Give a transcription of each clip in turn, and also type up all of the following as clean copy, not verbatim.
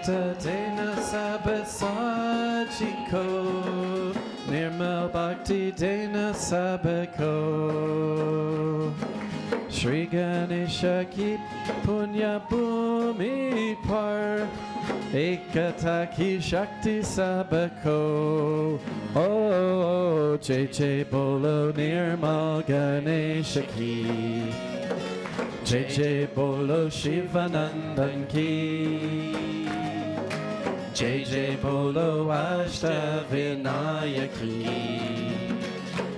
Bhakta Dena Sabasajiko Nirmal Bhakti Dena Sabako Shri Ganesha Ki Punya Bhumi Par Ekata Ki Shakti Sabako Oh Jai Jai Bolo Nirmal Ganesha Ki Jai Jai Bolo Shivanandan Ki Jai Jai Bolo Ashtavinayaki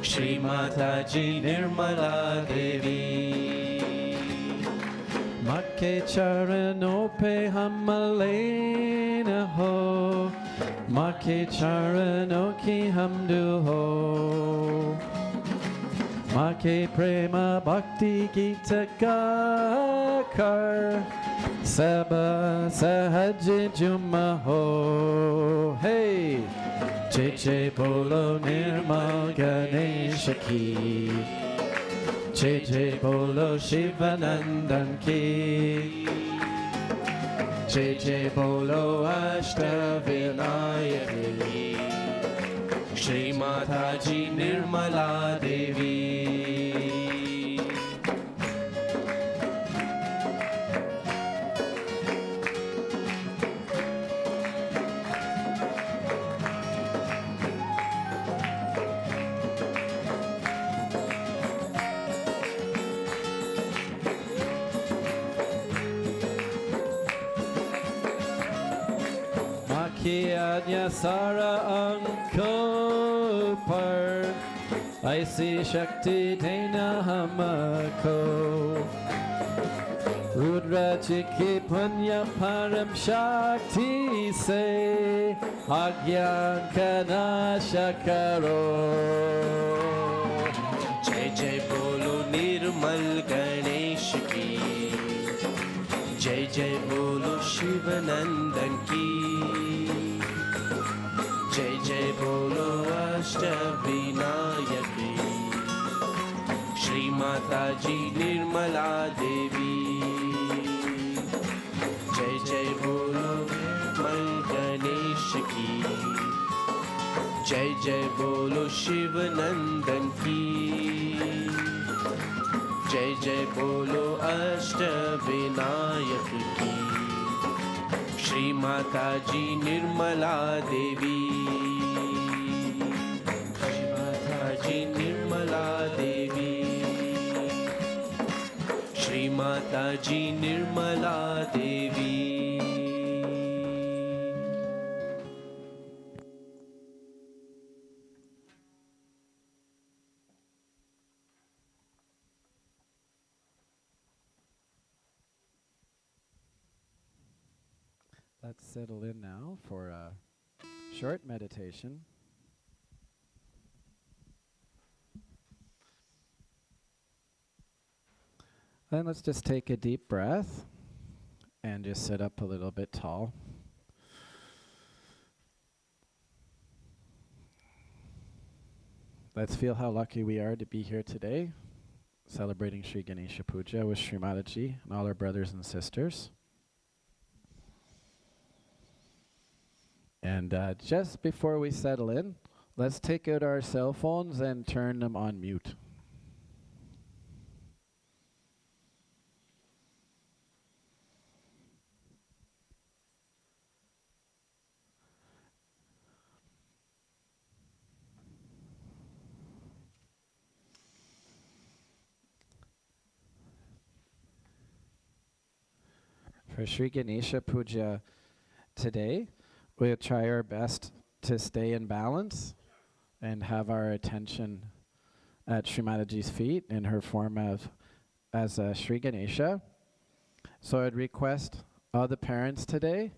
Shree Mataji Nirmala Devi Makke Charanope Hamalena Ho Makke Charanoki Hamdu Ho Make Prema Bhakti Gita Gakar Saba Sahaji Jumaho Hey Jai Jai Bolo Nirmal Ganesha Ki Jai Jai Bolo Shivanandan Ki Jai Jai Bolo Ashtavinayaki Shree Mataji Nirmala Devi Makianya Sara Ankopar Aisi Shakti Dena Hamako Rudra Chiki Punya Param Shakti Se Agyan Kana Shakaro Jai Jai Bolo Nirmal Ganesh Ki Jai Jai Bolo Shivanandan Ki Jai Jai Bolo Ashtavinayaki Shree Mataji Nirmala Devi Jai Jai Bolo Nirmal Ganesh Ki Jai Jai Bolo Shivanandan Ki Jai Jai Bolo Ashtavinayaki Ki Shree Mataji Nirmala Devi Shree Mataji Nirmala Devi Shree Mataji Nirmala Devi Let's settle in now for a short meditation. Then let's just take a deep breath and just sit up a little bit tall. Let's feel how lucky we are to be here today, celebrating Shri Ganesha Puja with Shree Mataji and all our brothers and sisters. And just before we settle in, let's take out our cell phones and turn them on mute. For Shri Ganesha Puja today, we'll try our best to stay in balance and have our attention at Shree Mataji's feet in her form as Shri Ganesha. So I'd request all the parents today,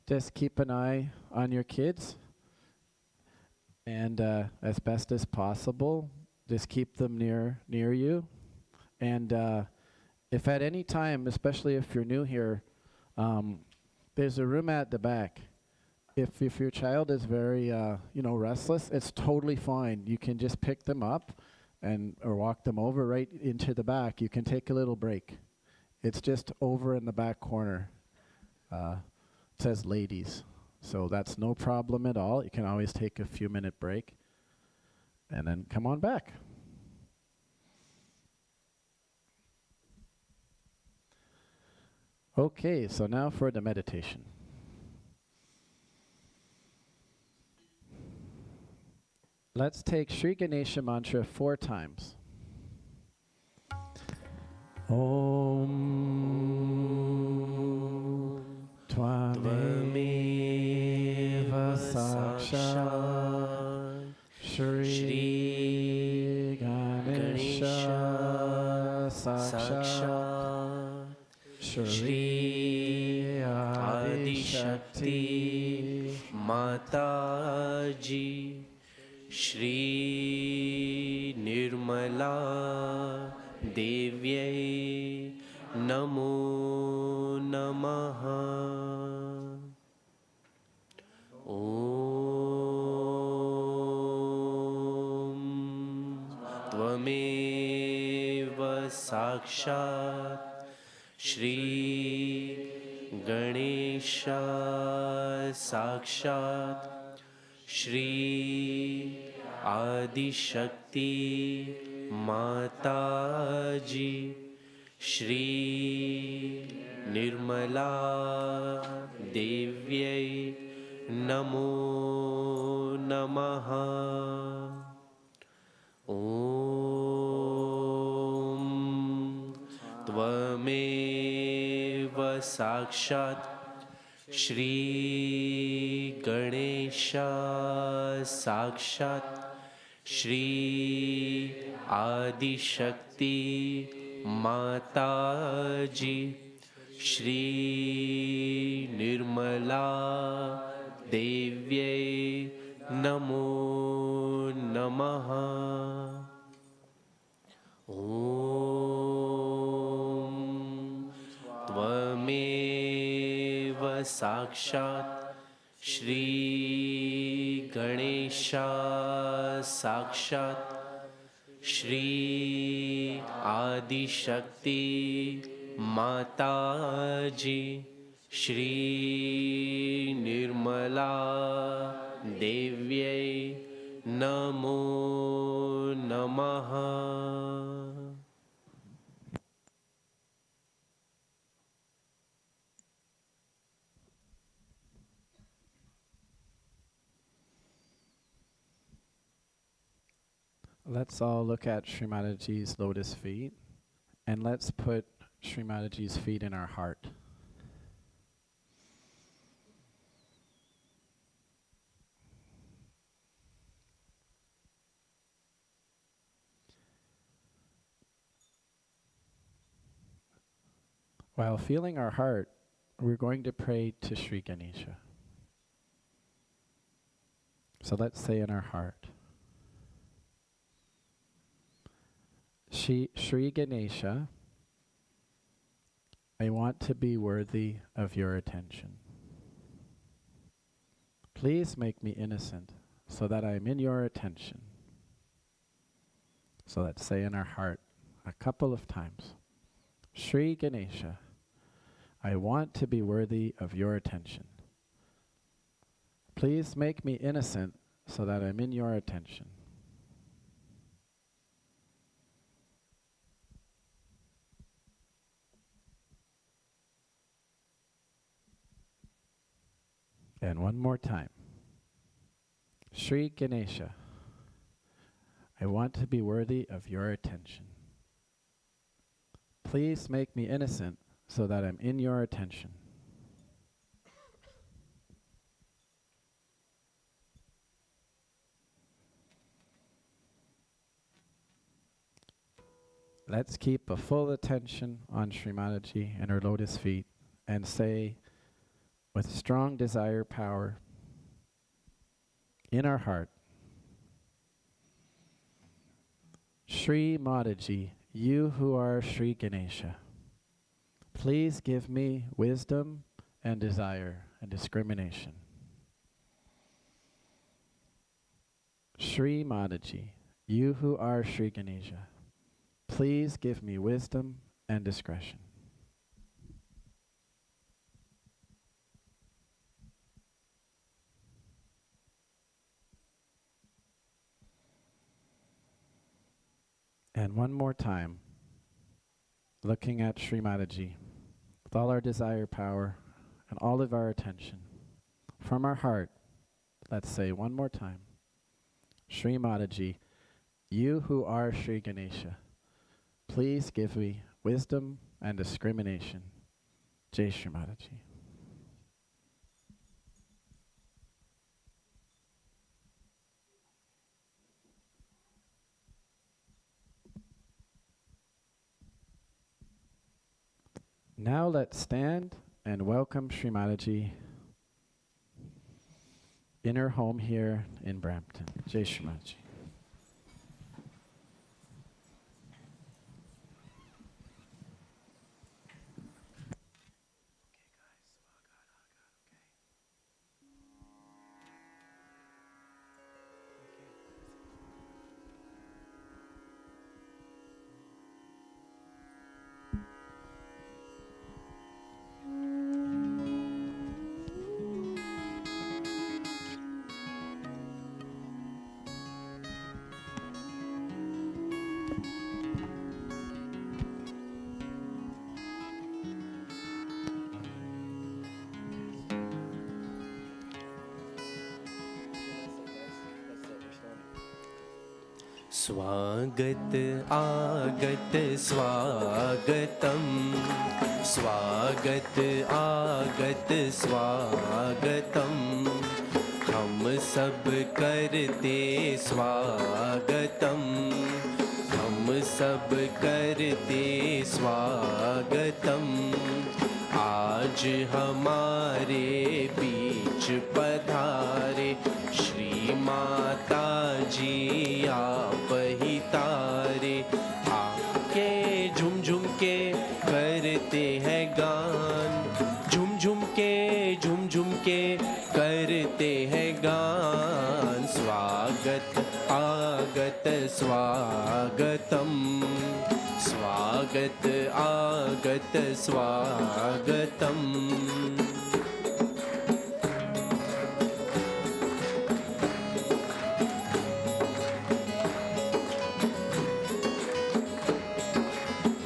just keep an eye on your kids and as best as possible, just keep them near you. And if at any time, especially if you're new here, there's a room at the back. If your child is very restless, it's totally fine. You can just pick them up or walk them over right into the back. You can take a little break. It's just over in the back corner. says ladies. So that's no problem at all. You can always take a few minute break and then come on back. Okay, so now for the meditation. Let's take Shri Ganesha mantra 4 times. Om Tvameva Sakshat Shri Ganesha Sakshat Shri Adi Shakti Mataji Shri Nirmala Devyai Namo Namaha. Om Tvameva Sakshat Shri Ganesha Sakshat Shri Adi Shakti Mataji Shri Nirmala Devyai Namo Namaha. Om Tvameva Sakshat Shri Ganesha Sakshat Shri Adi Shakti Mataji Shri Nirmala Devyai Namo Namaha. Om Tvameva Sakshat Shri Ganesha Sakshat Shri Adi Shakti Mataji Shri Nirmala Devyai Namo Namaha. Let's all look at Shree Mataji's lotus feet, and let's put Shree Mataji's feet in our heart. While feeling our heart, we're going to pray to Shri Ganesha. So let's say in our heart, Shri Ganesha, I want to be worthy of your attention. Please make me innocent so that I'm in your attention. So let's say in our heart a couple of times, Shri Ganesha, I want to be worthy of your attention. Please make me innocent so that I'm in your attention. And one more time. Shri Ganesha, I want to be worthy of your attention. Please make me innocent so that I'm in your attention. Let's keep a full attention on Shree Mataji and her lotus feet and say with strong desire power in our heart, Shree Mataji, you who are Shri Ganesha, please give me wisdom and desire and discrimination. Shree Mataji, you who are Shri Ganesha, please give me wisdom and discretion. And one more time, looking at Shree Mataji, with all our desire power and all of our attention, from our heart, let's say one more time, Shree Mataji, you who are Shri Ganesha, please give me wisdom and discrimination. Jai Shree Mataji. Now let's stand and welcome Shree Mataji in her home here in Brampton. Jai Shree Mataji. स्वागत आगत स्वागतम स्वागत आगत स्वागतम हम सब करते स्वागतम हम सब करते स्वागतम आज हमारे बीच पधारे श्री माता जी आप ही तारे आके झुम झुम के करते हैं गान झुम झुम के करते हैं गान स्वागत आगत स्वागतम स्वागत आगत स्वागतम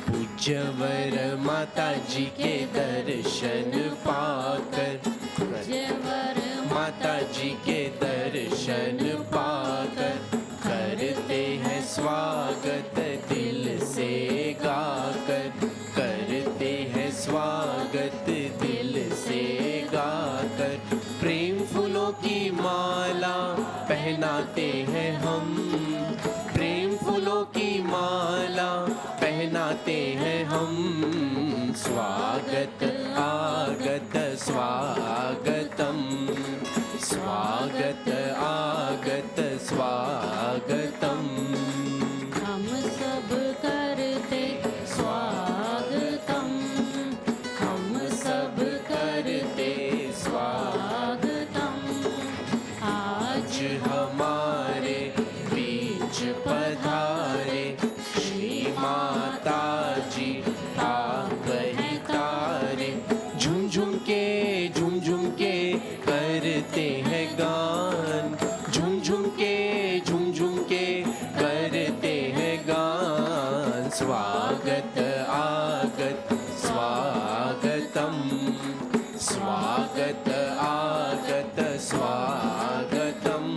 पूज्यवर माता जी के दर्शन पाकर पूज्यवर माता जी के दर्शन पाकर करते हैं स्वागत दिल से गाकर करते हैं स्वागत दिल से गाकर प्रेम फूलों की माला पहनाते हैं हम प्रेम फूलों की माला पहनाते हैं हम स्वागत आगत स्वागतम स्वागत आगत स्वागतम हम सब करते स्वागतम हम सब करते स्वागतम आज हमारे बीच पधारे श्री माता जी आप ही तारे झुम झुम के करते हैं गान झुम झुम के करते हैं गान स्वागत आगत स्वागतम स्वागत आगत स्वागतम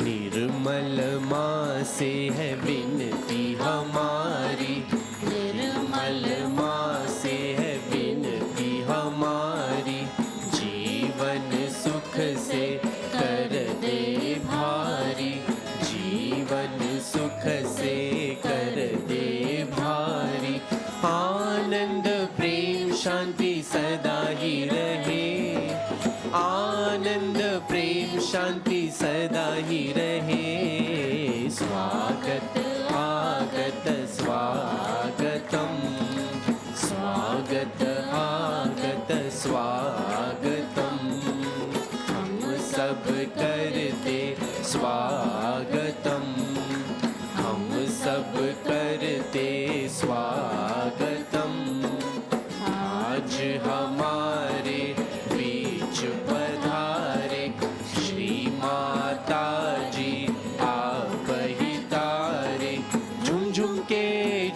निर्मल माँ से है विनती हमारी निर्मल माँ से है विनती हमारी जीवन सुख से कर दे भारी जीवन सुख से कर दे भारी आनंद प्रेम शांति सदा ही रहे आनंद प्रेम शांति सदा ही रहे स्वागत आगत स्वागतम स्वागत आगत स्वागतम हम सब करते स्वागतम हम सब करते स्वागतम आज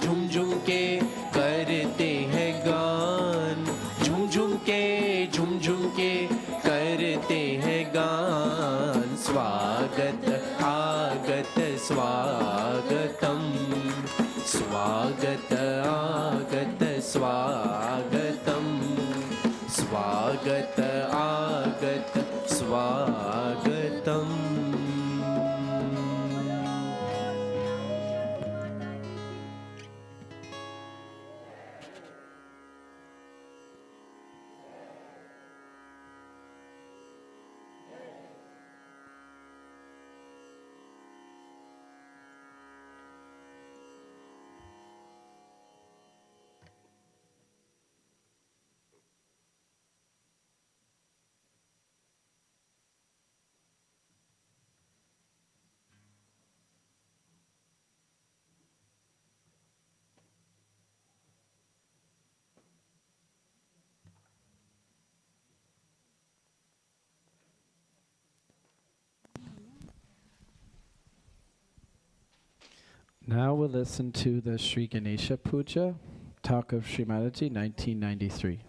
झुम झुम के करते हैं गान, झुम झुम के करते हैं गान। स्वागत आगत स्वागतम, स्वागत आगत स्वागतम, स्वागत आगत स्वागतम। Now we'll listen to the Shri Ganesha Puja, talk of Shree Mataji, 1993.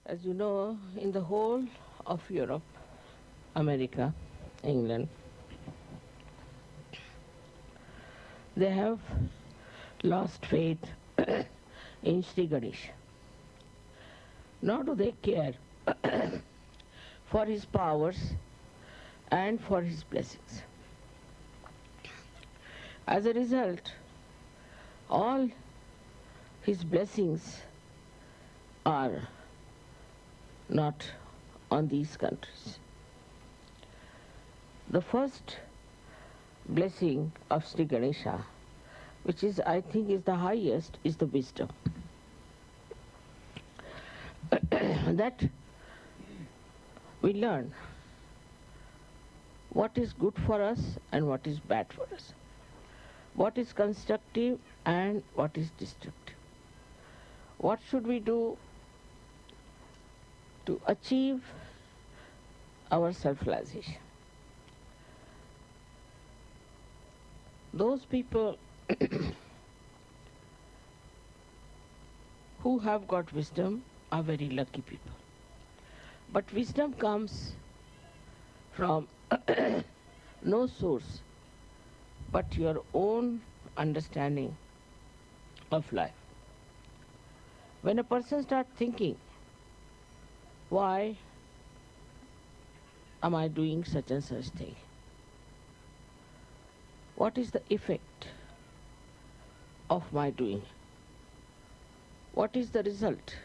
As you know, in the whole of Europe, America, England, they have lost faith in Shri Ganesha. Nor do they care for his powers and for his blessings. As a result, all his blessings are not on these countries. The first blessing of Shri Ganesha, which is, I think, is the highest, is the wisdom. That we learn what is good for us and what is bad for us, what is constructive and what is destructive. What should we do to achieve our self-realization? Those people who have got wisdom are very lucky people. But wisdom comes from no source but your own understanding of life. When a person starts thinking, why am I doing such and such thing? What is the effect of my doing? What is the result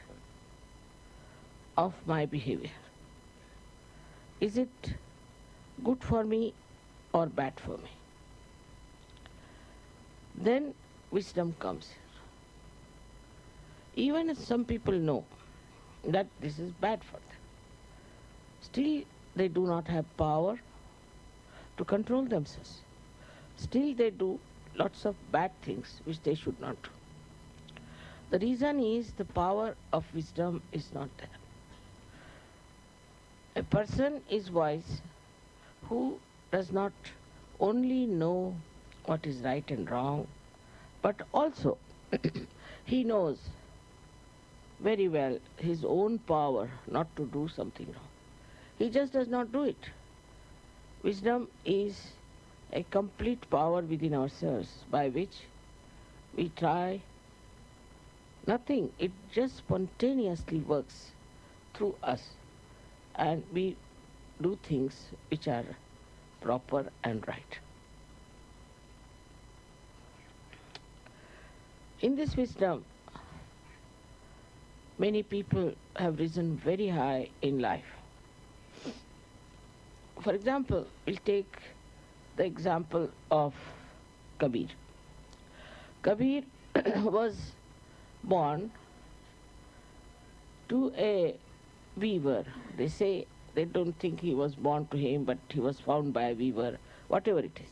of my behavior? Is it good for me or bad for me? Then wisdom comes. Even if some people know that this is bad for them, still they do not have power to control themselves. Still they do lots of bad things which they should not do. The reason is the power of wisdom is not there. A person is wise who does not only know what is right and wrong, but also he knows very well his own power not to do something wrong. He just does not do it. Wisdom is a complete power within ourselves by which we try Nothing. It just spontaneously works through us, and we do things which are proper and right. In this wisdom, many people have risen very high in life. For example, we'll take the example of Kabir. Kabir was born to a weaver. They say they don't think he was born to him, but he was found by a weaver, whatever it is.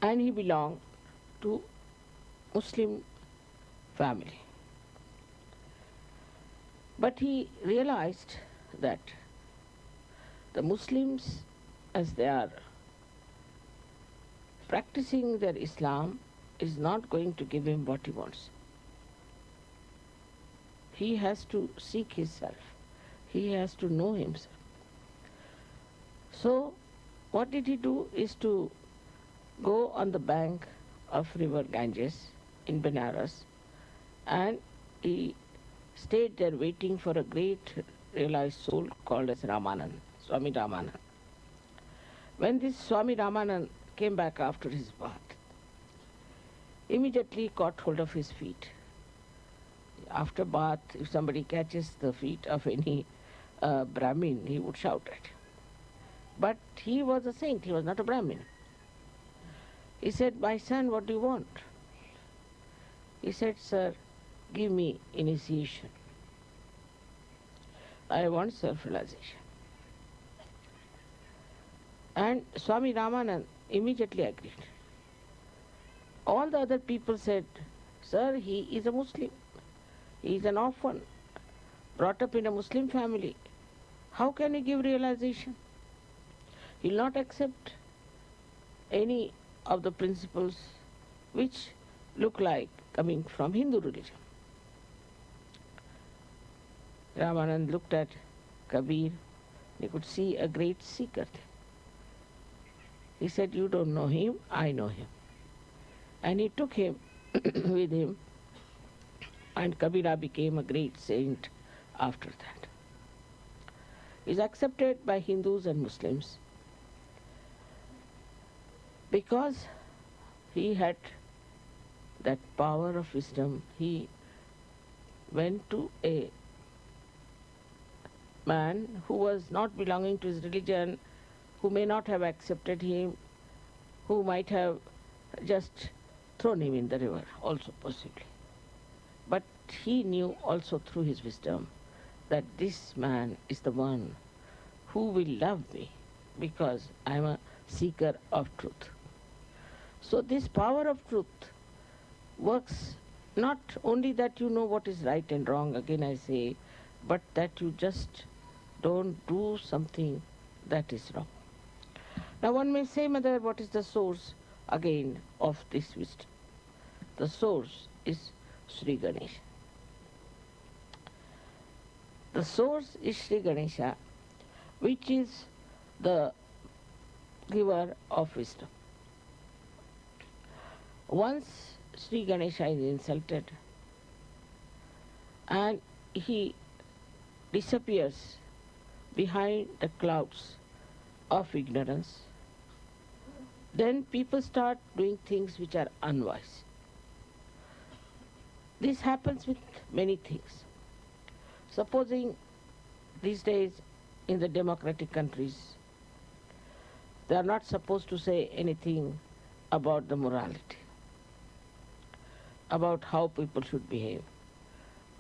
And he belonged to Muslim family. But he realized that the Muslims, as they are practicing their Islam, is not going to give him what he wants. He has to seek himself. He has to know himself. So what did he do is to go on the bank of river Ganges in Benares, and he stayed there waiting for a great realized soul called as Ramanand, Swami Ramanand. When this Swami Ramanand came back after his bath, immediately caught hold of his feet. After bath, if somebody catches the feet of any Brahmin, he would shout at him. But he was a saint, he was not a Brahmin. He said, "My son, what do you want?" He said, "Sir, give me initiation. I want self-realization." And Swami Ramanand immediately agreed. All the other people said, "Sir, he is a Muslim. He is an orphan, brought up in a Muslim family. How can he give realization? He will not accept any of the principles which look like coming from Hindu religion." Ramanand looked at Kabir. He could see a great seeker there. He said, "You don't know him, I know him." And he took him with him, and Kabira became a great saint after that. He is accepted by Hindus and Muslims because he had that power of wisdom. He went to a man who was not belonging to his religion, who may not have accepted him, who might have just thrown him in the river also possibly. But he knew also through his wisdom that this man is the one who will love me because I am a seeker of truth. So this power of truth works not only that you know what is right and wrong, again I say, but that you just don't do something that is wrong. Now one may say, Mother, what is the source again of this wisdom? The source is Shri Ganesha. The source is Shri Ganesha, which is the giver of wisdom. Once Shri Ganesha is insulted and he disappears behind the clouds of ignorance, then people start doing things which are unwise. This happens with many things. Supposing these days in the democratic countries, they are not supposed to say anything about the morality, about how people should behave,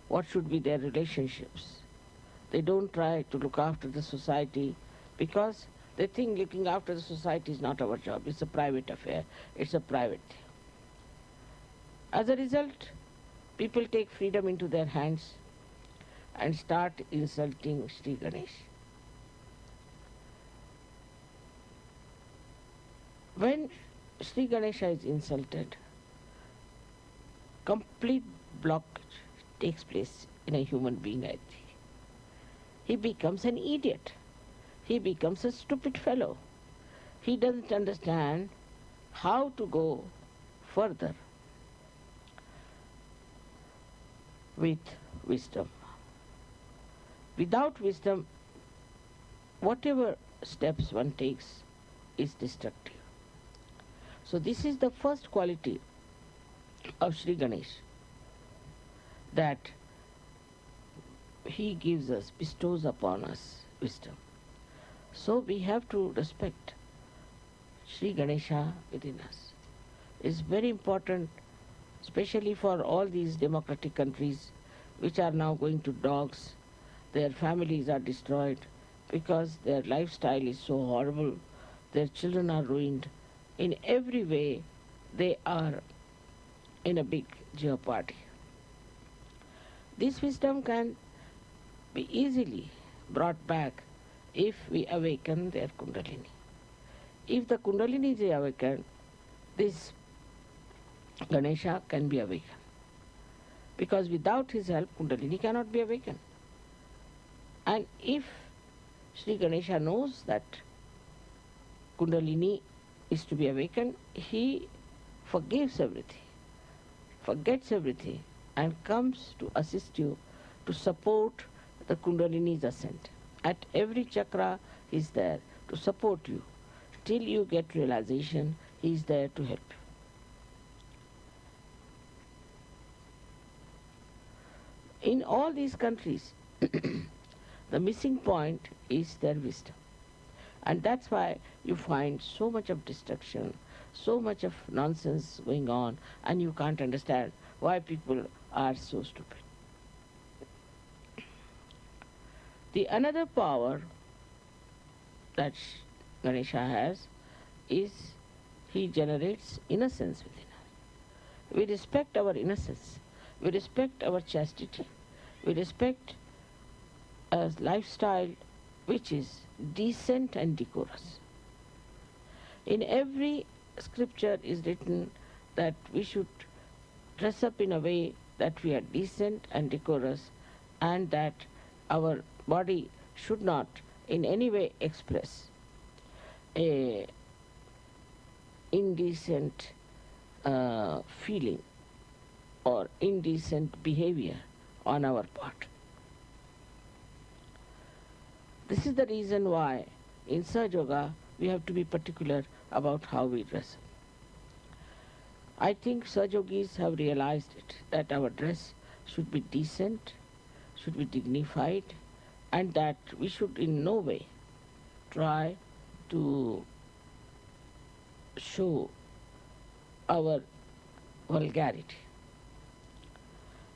what should be their relationships. They don't try to look after the society because they think looking after the society is not our job. It's a private affair. It's a private thing. As a result, people take freedom into their hands and start insulting Shri Ganesh. When Shri Ganesha is insulted, complete blockage takes place in a human being, I think. He becomes an idiot. He becomes a stupid fellow. He doesn't understand how to go further. with wisdom. Without wisdom, whatever steps one takes is destructive. So this is the first quality of Shri Ganesh, that he gives us, bestows upon us wisdom. So we have to respect Shri Ganesha within us. It's very important, especially for all these democratic countries which are now going to dogs. Their families are destroyed because their lifestyle is so horrible. Their children are ruined. In every way, they are in a big jeopardy. This wisdom can be easily brought back if we awaken their Kundalini. If the Kundalini is awakened, this Ganesha can be awakened. Because without his help, Kundalini cannot be awakened. And if Shri Ganesha knows that Kundalini is to be awakened, he forgives everything, forgets everything, and comes to assist you to support the Kundalini's ascent. At every chakra, he is there to support you. Till you get realization, he is there to help you. In all these countries, the missing point is their wisdom. And that's why you find so much of destruction, so much of nonsense going on, and you can't understand why people are so stupid. The another power that Ganesha has is he generates innocence within us. We respect our innocence. We respect our chastity. We respect a lifestyle which is decent and decorous. In every scripture is written that we should dress up in a way that we are decent and decorous, and that our body should not in any way express a indecent feeling or indecent behavior on our part. This is the reason why in Sahaja Yoga we have to be particular about how we dress. I think Sahaja Yogis have realized it, that our dress should be decent, should be dignified, and that we should in no way try to show our vulgarity.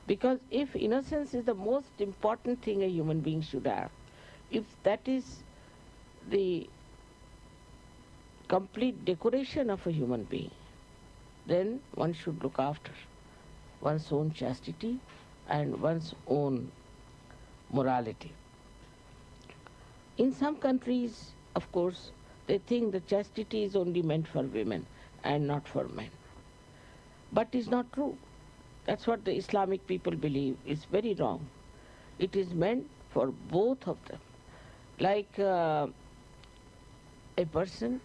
Because if innocence is the most important thing a human being should have, if that is the complete decoration of a human being, then one should look after one's own chastity and one's own morality. In some countries, of course, they think the chastity is only meant for women and not for men. But it's not true. That's what the Islamic people believe. It's very wrong. It is meant for both of them. Like a person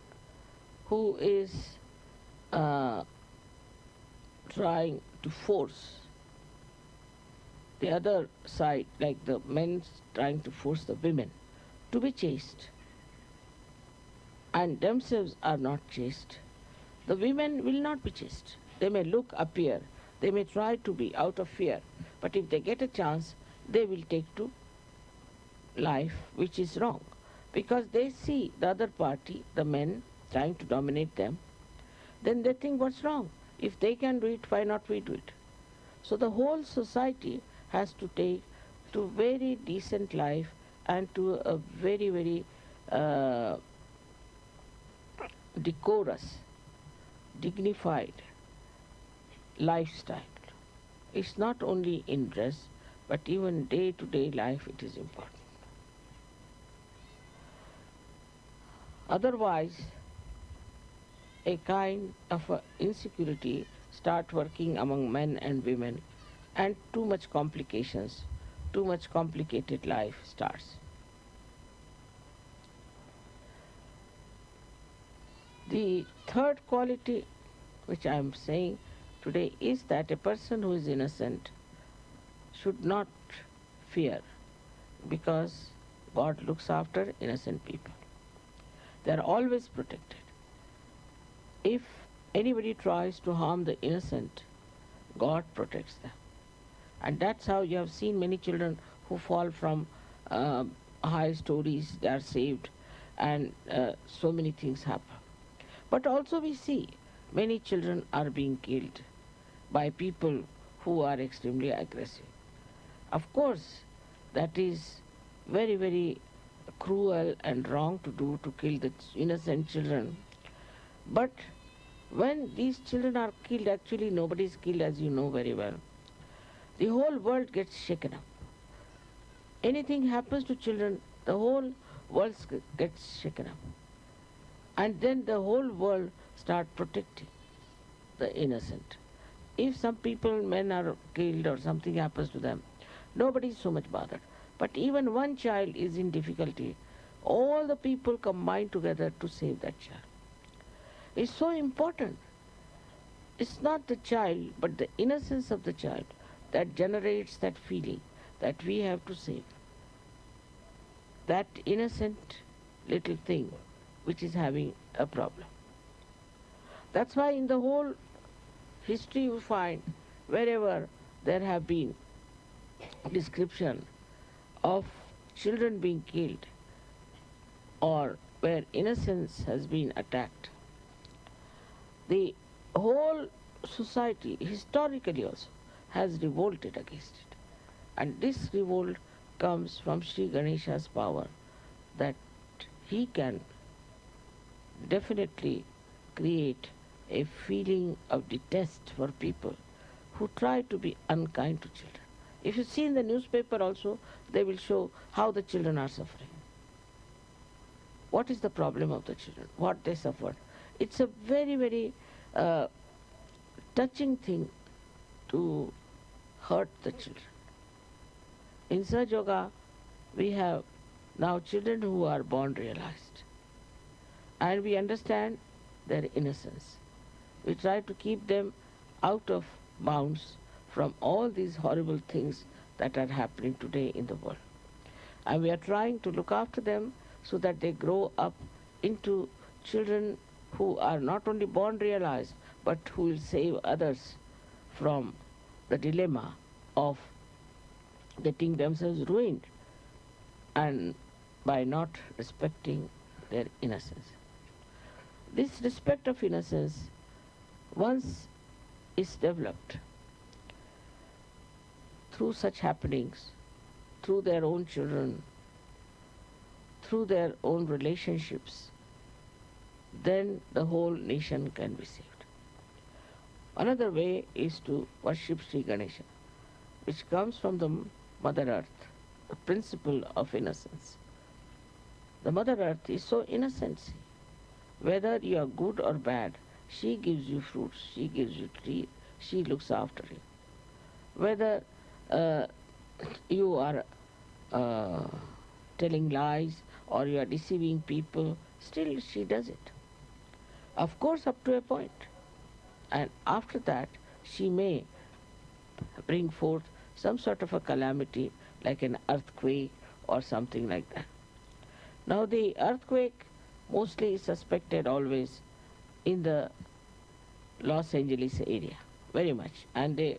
who is trying to force the other side, like the men trying to force the women to be chaste, and themselves are not chaste, the women will not be chaste. They may appear, they may try to be out of fear, but if they get a chance, they will take to life which is wrong, because they see the other party, the men, trying to dominate them. Then they think, what's wrong? If they can do it, why not we do it? So the whole society has to take to very decent life and to a very, very decorous, dignified lifestyle. It's not only in dress, but even day-to-day life it is important. Otherwise, a kind of insecurity start working among men and women, and too much complications, too much complicated life starts. The third quality which I am saying today is that a person who is innocent should not fear, because God looks after innocent people. They are always protected. If anybody tries to harm the innocent, God protects them. And that's how you have seen many children who fall from high stories, they are saved, and so many things happen. But also we see many children are being killed by people who are extremely aggressive. Of course, that is very, very cruel and wrong to do, to kill the innocent children. But when these children are killed, actually nobody is killed, as you know very well. The whole world gets shaken up. Anything happens to children, the whole world gets shaken up. And then the whole world start protecting the innocent. If some people, men are killed or something happens to them, nobody is so much bothered. But even one child is in difficulty, all the people combine together to save that child. It's so important. It's not the child, but the innocence of the child that generates that feeling that we have to save that innocent little thing which is having a problem. That's why in the whole history you find, wherever there have been description of children being killed or where innocence has been attacked, the whole society historically also has revolted against it. And this revolt comes from Shri Ganesha's power, that he can definitely create a feeling of detest for people who try to be unkind to children. If you see in the newspaper also, they will show how the children are suffering. What is the problem of the children? What they suffered? It's a very, very touching thing to hurt the children. In Saj Yoga, we have now children who are born realized. And we understand their innocence. We try to keep them out of bounds from all these horrible things that are happening today in the world. And we are trying to look after them so that they grow up into children who are not only born realized, but who will save others from the dilemma of getting themselves ruined and by not respecting their innocence. This respect of innocence, once is developed through such happenings, through their own children, through their own relationships, then the whole nation can be saved. Another way is to worship Shri Ganesha, which comes from the Mother Earth, the principle of innocence. The Mother Earth is so innocent. Whether you are good or bad, she gives you fruits, she gives you trees, she looks after you. Whether you are telling lies or you are deceiving people, still she does it. Of course, up to a point. And after that, she may bring forth some sort of a calamity like an earthquake or something like that. Now the earthquake mostly is suspected always in the Los Angeles area, very much. And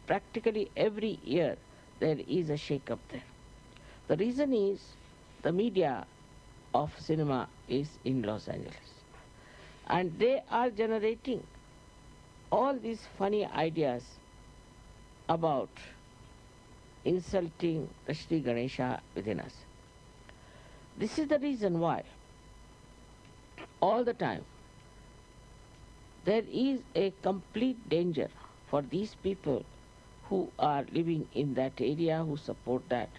practically every year there is a shake-up there. The reason is the media of cinema is in Los Angeles. And they are generating all these funny ideas about insulting the Shri Ganesha within us. This is the reason why all the time there is a complete danger for these people who are living in that area, who support that.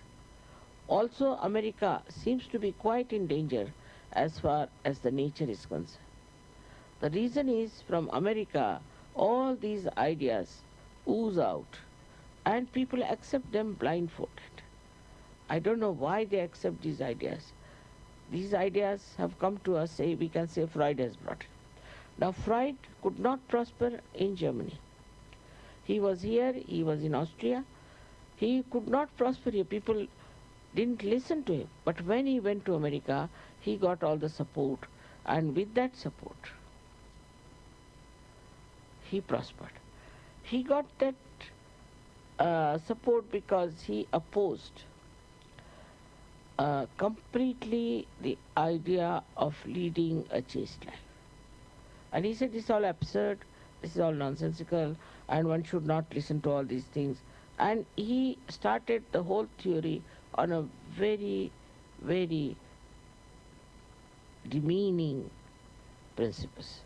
Also, America seems to be quite in danger as far as the nature is concerned. The reason is, from America, all these ideas ooze out and people accept them blindfolded. I don't know why they accept these ideas. These ideas have come to us, we can say Freud has brought it. Now Freud could not prosper in Germany. He was here, he was in Austria, He could not prosper here. People didn't listen to him. But when he went to America, he got all the support. And with that support, he prospered. He got that support because he opposed completely the idea of leading a chaste life. And he said, this is all absurd, this is all nonsensical, and one should not listen to all these things. And he started the whole theory on a very, very demeaning principles.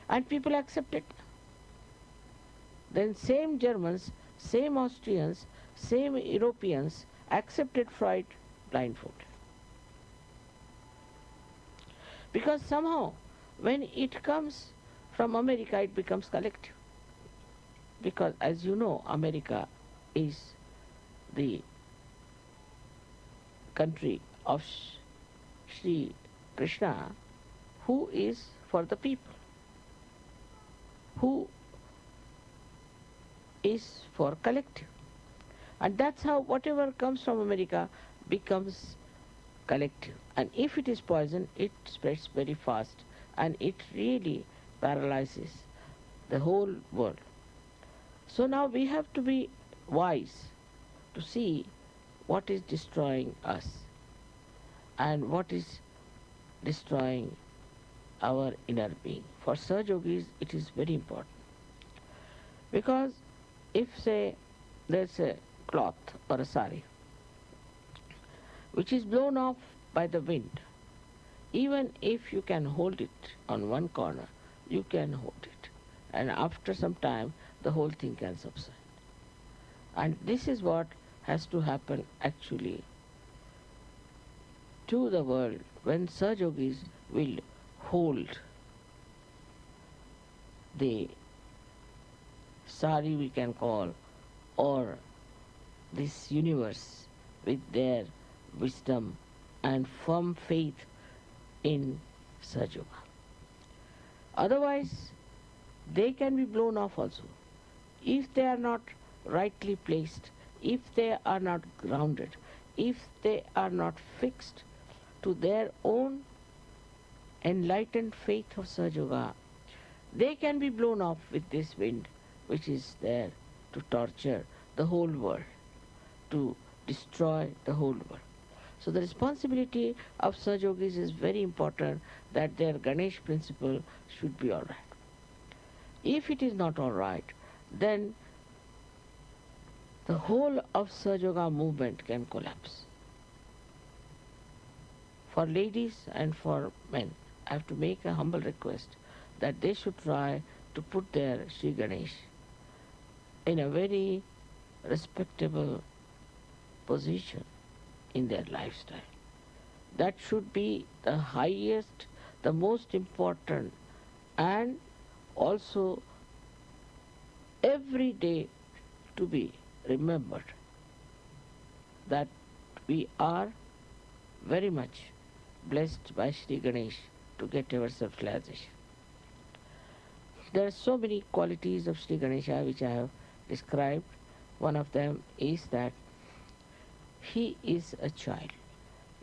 And people accepted. Then same Germans, same Austrians, same Europeans accepted Freud blindfold. Because somehow, when it comes from America, it becomes collective. Because as you know, America is the country of Sri Krishna, who is for the people, who is for collective. And that's how whatever comes from America becomes collective. And if it is poison, it spreads very fast and it really paralyzes the whole world. So now we have to be wise to see what is destroying us and what is destroying our inner being. For Saj Yogis, it is very important. Because if, say, there's a cloth or a sari which is blown off by the wind, even if you can hold it on one corner, you can hold it. And after some time, the whole thing can subside. And this is what has to happen actually to the world when Saj Yogis will hold the sari, we can call, or this universe with their wisdom and firm faith in Saj Yoga. Otherwise, they can be blown off also. If they are not rightly placed, if they are not grounded, if they are not fixed to their own enlightened faith of Saj Yoga, they can be blown off with this wind which is there to torture the whole world, to destroy the whole world. So the responsibility of Saj Yogis is very important, that their Ganesh principle should be all right. If it is not all right, then the whole of Saj Yoga movement can collapse. For ladies and for men, I have to make a humble request that they should try to put their Shri Ganesh in a very respectable position in their lifestyle. That should be the highest, the most important, and also every day to be remembered that we are very much blessed by Shri Ganesh to get our self-realization. There are so many qualities of Shri Ganesha which I have described. One of them is that he is a child.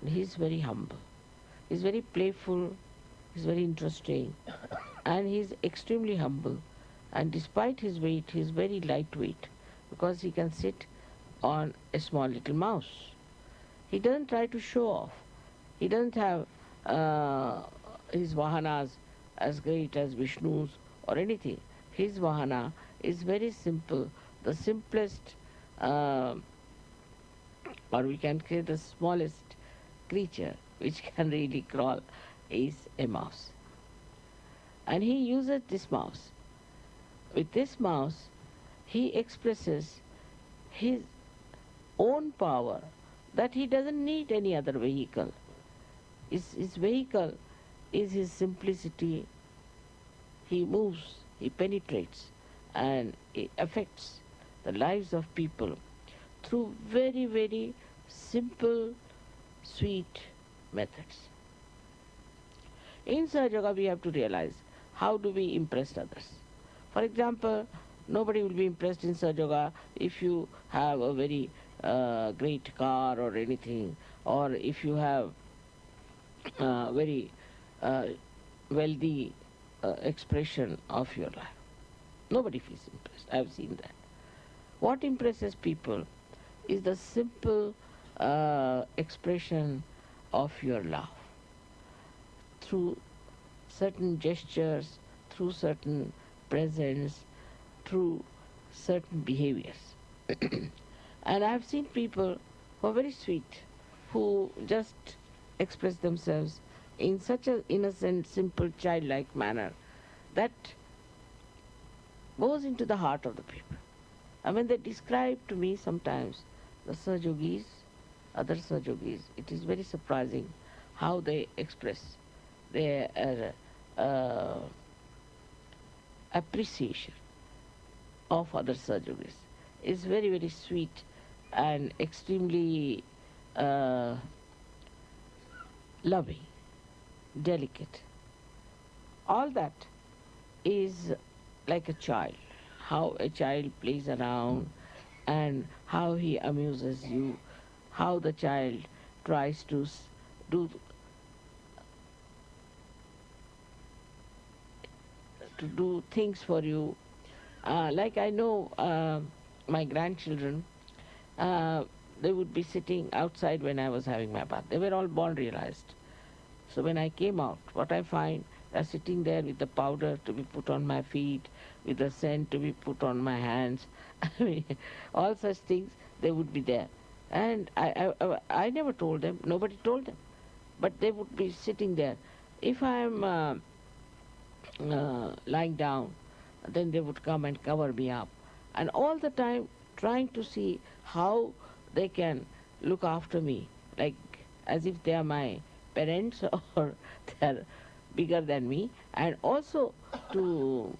He is very humble. He is very playful. He is very interesting. And he is extremely humble. And despite his weight, he is very lightweight because he can sit on a small little mouse. He doesn't try to show off. He doesn't have his vahanas as great as Vishnu's or anything. His vahana is very simple. The simplest, or we can say the smallest creature which can really crawl is a mouse. And he uses this mouse. With this mouse, he expresses his own power, that he doesn't need any other vehicle. His vehicle is his simplicity. He moves, he penetrates, and it affects the lives of people through very, very simple, sweet methods. In Saj Yoga, we have to realize how do we impress others. For example, Nobody will be impressed in Sahaja Yoga if you have a very great car or anything, or if you have very uh, wealthy expression of your life. Nobody feels impressed. I have seen that. What impresses people is the simple expression of your love through certain gestures, through certain presence, through certain behaviors. And I have seen people who are very sweet, who just express themselves in such an innocent, simple, childlike manner that goes into the heart of the people. And when they describe to me sometimes the Sahajogis, other Sahajogis, it is very surprising how they express their appreciation of other Sahajogis. It's very, very sweet and extremely loving, delicate. All that is like a child, how a child plays around and how he amuses you, how the child tries to do things for you. Like I know my grandchildren, they would be sitting outside when I was having my bath. They were all born realized. So when I came out, what I find, they're sitting there with the powder to be put on my feet, with the scent to be put on my hands. I mean, all such things, they would be there. And I never told them, nobody told them. But they would be sitting there. If I'm lying down, then they would come and cover me up. And all the time trying to see how they can look after me, like as if they are my parents or they are bigger than me, and also to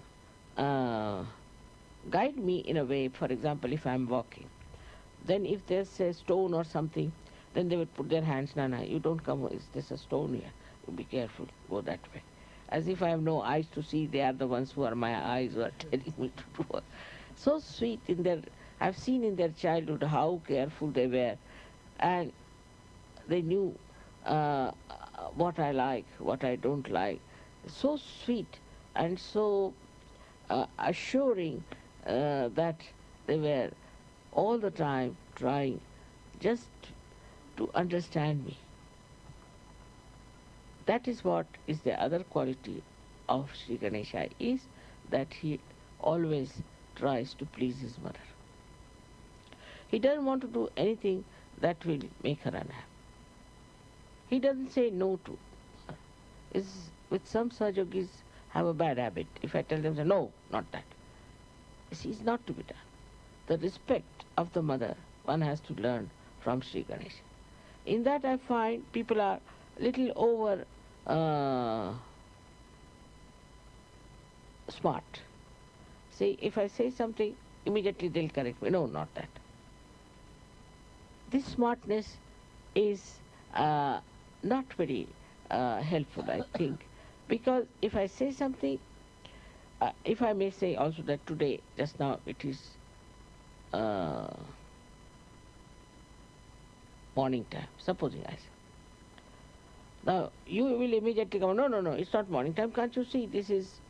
guide me in a way. For example, if I'm walking, then if there's a stone or something, then they would put their hands, Nana, you don't come, there's a stone here, you be careful, go that way. As if I have no eyes to see, they are the ones who are my eyes who are telling me to do. So sweet in their, I've seen in their childhood how careful they were, and they knew what I like, what I don't like. So sweet and so assuring that they were all the time trying just to understand me. That is what is the other quality of Shri Ganesha, is that he always tries to please his mother. He doesn't want to do anything that will make her unhappy. He doesn't say no to her. With some Sahajogis have a bad habit. If I tell them, say, no, not that. This is not to be done. The respect of the mother one has to learn from Shri Ganesha. In that I find people are little over smart. See, if I say something, immediately they'll correct me. No, not that. This smartness is not very helpful, I think, because if I say something, if I may say also that today, just now, it is morning time, supposing I say. Now, you will immediately come, no, it's not morning time, can't you see, this is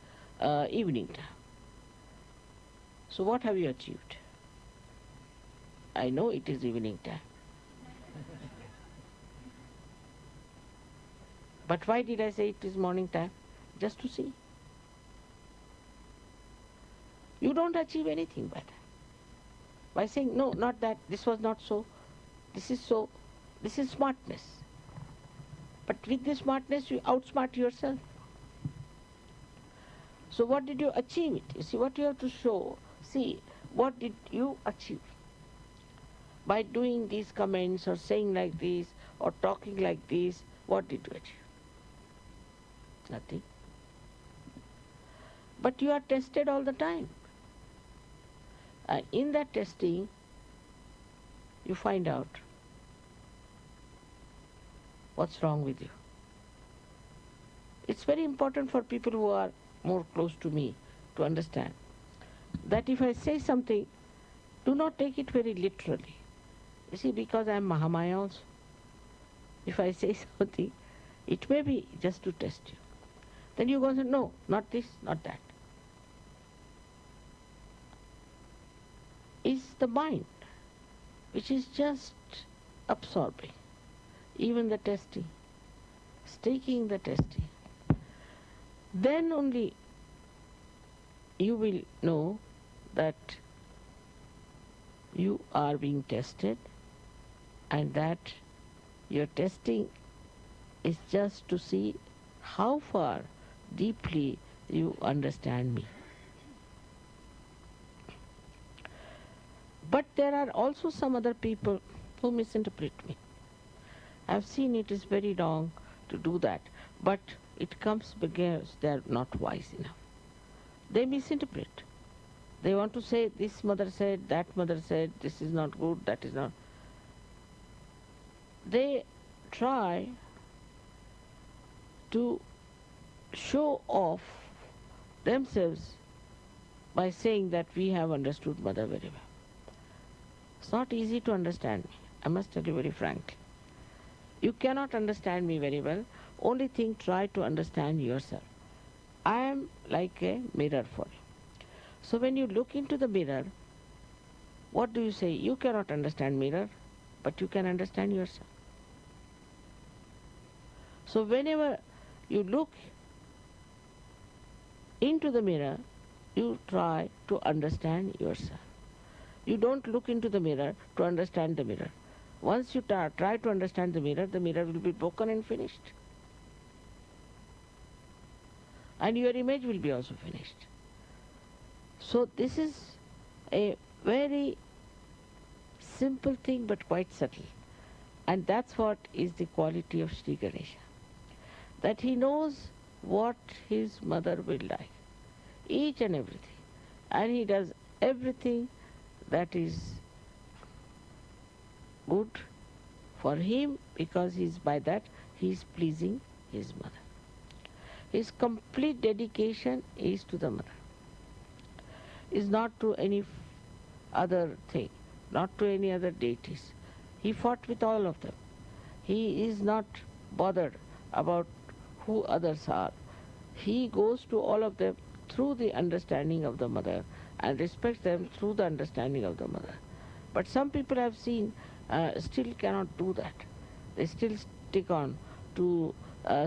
evening time. So what have you achieved? I know it is evening time. But why did I say it is morning time? Just to see. You don't achieve anything by that. By saying, no, not that, this was not so, this is so, this is smartness. But with this smartness, you outsmart yourself. So what did you achieve it? You see, what you have to show, see, what did you achieve? By doing these comments or saying like this or talking like this, what did you achieve? Nothing. But you are tested all the time. And in that testing, you find out what's wrong with you. It's very important for people who are more close to me to understand that if I say something, do not take it very literally. You see, because I am Mahamaya also. If I say something, it may be just to test you. Then you go and say, no, not this, not that. Is the mind, which is just absorbing, even the testing, taking the testing. Then only you will know that you are being tested and that your testing is just to see how far deeply you understand me. But there are also some other people who misinterpret me. I have seen it is very wrong to do that, but it comes because they are not wise enough. They misinterpret. They want to say, this mother said, that mother said, this is not good, that is not. They try to show off themselves by saying that we have understood mother very well. It's not easy to understand me, I must tell you very frankly. You cannot understand me very well. Only thing, try to understand yourself. I am like a mirror for you. So when you look into the mirror, what do you say? You cannot understand mirror, but you can understand yourself. So whenever you look into the mirror, you try to understand yourself. You don't look into the mirror to understand the mirror. Once you try to understand the mirror will be broken and finished. And your image will be also finished. So this is a very simple thing but quite subtle. And that's what is the quality of Shri Ganesha. That he knows what his mother will like. Each and everything. And he does everything that is good for him, because by that he is pleasing his mother. His complete dedication is to the mother, is not to any other thing, not to any other deities. He fought with all of them. He is not bothered about who others are. He goes to all of them through the understanding of the mother and respects them through the understanding of the mother. But some people I've seen still cannot do that. They still stick on to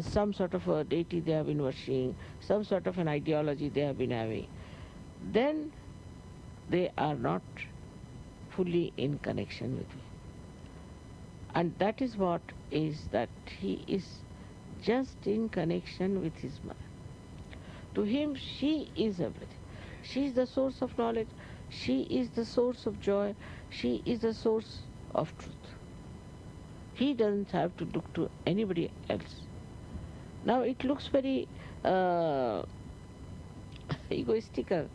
some sort of a deity they have been worshipping, some sort of an ideology they have been having. Then they are not fully in connection with me. And that is what is that he is just in connection with his mother. To him, she is everything. She is the source of knowledge. She is the source of joy. She is the source of truth. He doesn't have to look to anybody else. Now it looks very egoistical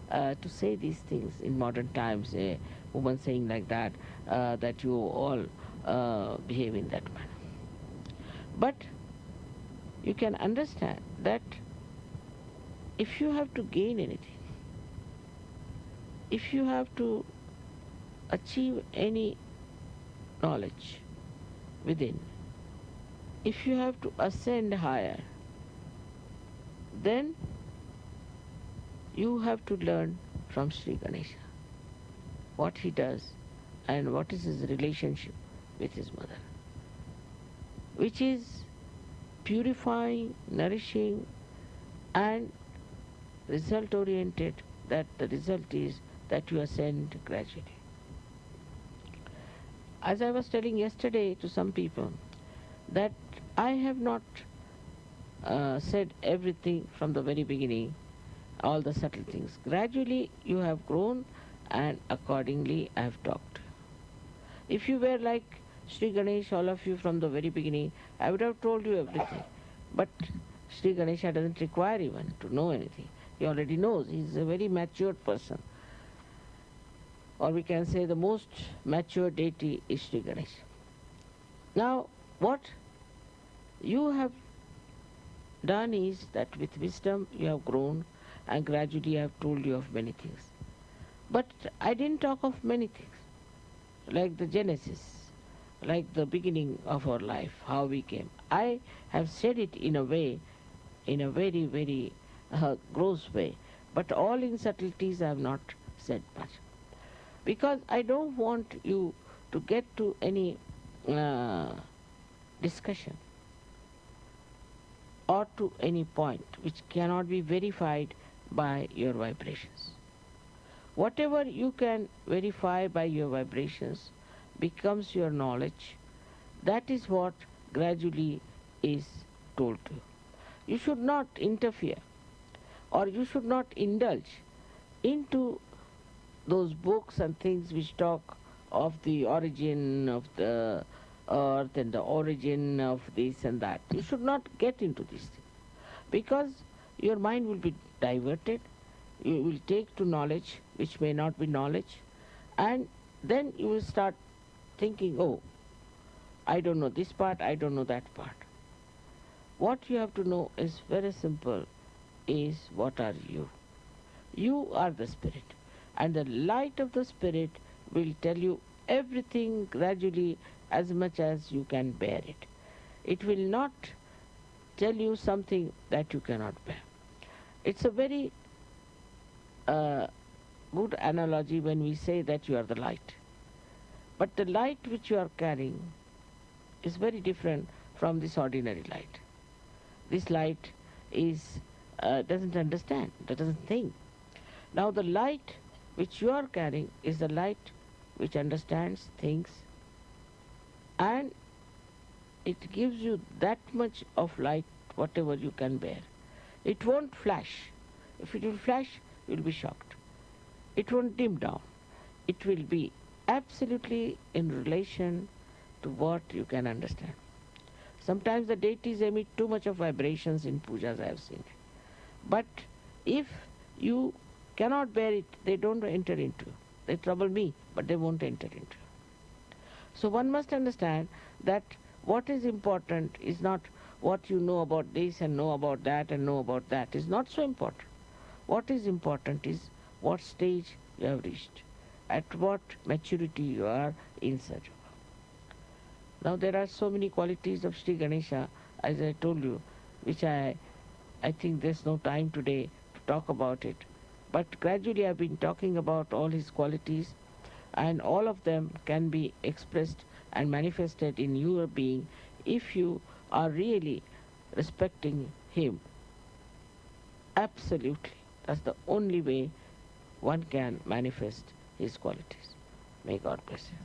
to say these things in modern times, a woman saying like that, that you all behave in that manner. But you can understand that if you have to gain anything, if you have to achieve any knowledge within, if you have to ascend higher, then you have to learn from Shri Ganesha what he does and what is his relationship with his mother, which is purifying, nourishing, and result-oriented, that the result is that you ascend gradually. As I was telling yesterday to some people, that I have not said everything from the very beginning, all the subtle things. Gradually you have grown, and accordingly I have talked. If you were like Shri Ganesha, all of you from the very beginning, I would have told you everything. But Shri Ganesha doesn't require even to know anything. He already knows. He is a very matured person. Or we can say the most mature deity is Shri Ganesha. Now, what you have done is that with wisdom you have grown, and gradually I have told you of many things. But I didn't talk of many things, like the genesis, like the beginning of our life, how we came. I have said it in a way, in a very, very gross way, but all in subtleties I have not said much. Because I don't want you to get to any discussion or to any point which cannot be verified by your vibrations. Whatever you can verify by your vibrations becomes your knowledge. That is what gradually is told to you. You should not interfere or you should not indulge into those books and things which talk of the origin of the earth and the origin of this and that. You should not get into these things because your mind will be diverted. You will take to knowledge which may not be knowledge, and then you will start thinking, oh, I don't know this part, I don't know that part. What you have to know is very simple, is what are you? You are the spirit, and the light of the spirit will tell you everything gradually as much as you can bear it. It will not tell you something that you cannot bear. It's a very good analogy when we say that you are the light. But the light which you are carrying is very different from this ordinary light. This light is doesn't understand, doesn't think. Now the light which you are carrying is the light which understands, thinks, and it gives you that much of light, whatever you can bear. It won't flash. If it will flash, you will be shocked. It won't dim down. It will be absolutely in relation to what you can understand. Sometimes the deities emit too much of vibrations in pujas, I have seen. But if you cannot bear it, they don't enter into you. They trouble me, but they won't enter into you. So one must understand that what is important is not what you know about this and know about that and know about that. Is not so important. What is important is what stage you have reached, at what maturity you are in search of. Now there are so many qualities of Shri Ganesha, as I told you, which I think there's no time today to talk about it. But gradually I've been talking about all his qualities, and all of them can be expressed and manifested in your being if you are really respecting him. Absolutely. That's the only way one can manifest his qualities. May God bless you.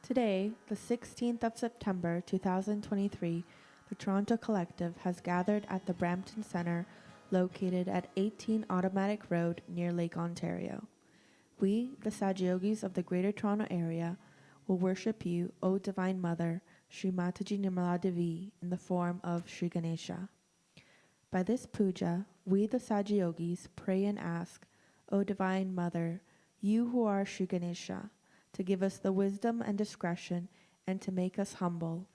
Today, the 16th of September 2023, the Toronto Collective has gathered at the Brampton Centre, located at 18 Automatic Road near Lake Ontario. We, the Sagyogis of the Greater Toronto Area, will worship you, O Divine Mother, Shree Mataji Nirmala Devi, in the form of Shri Ganesha. By this puja, we, the Sagyogis, pray and ask, O Divine Mother, you who are Shri Ganesha, to give us the wisdom and discretion and to make us humble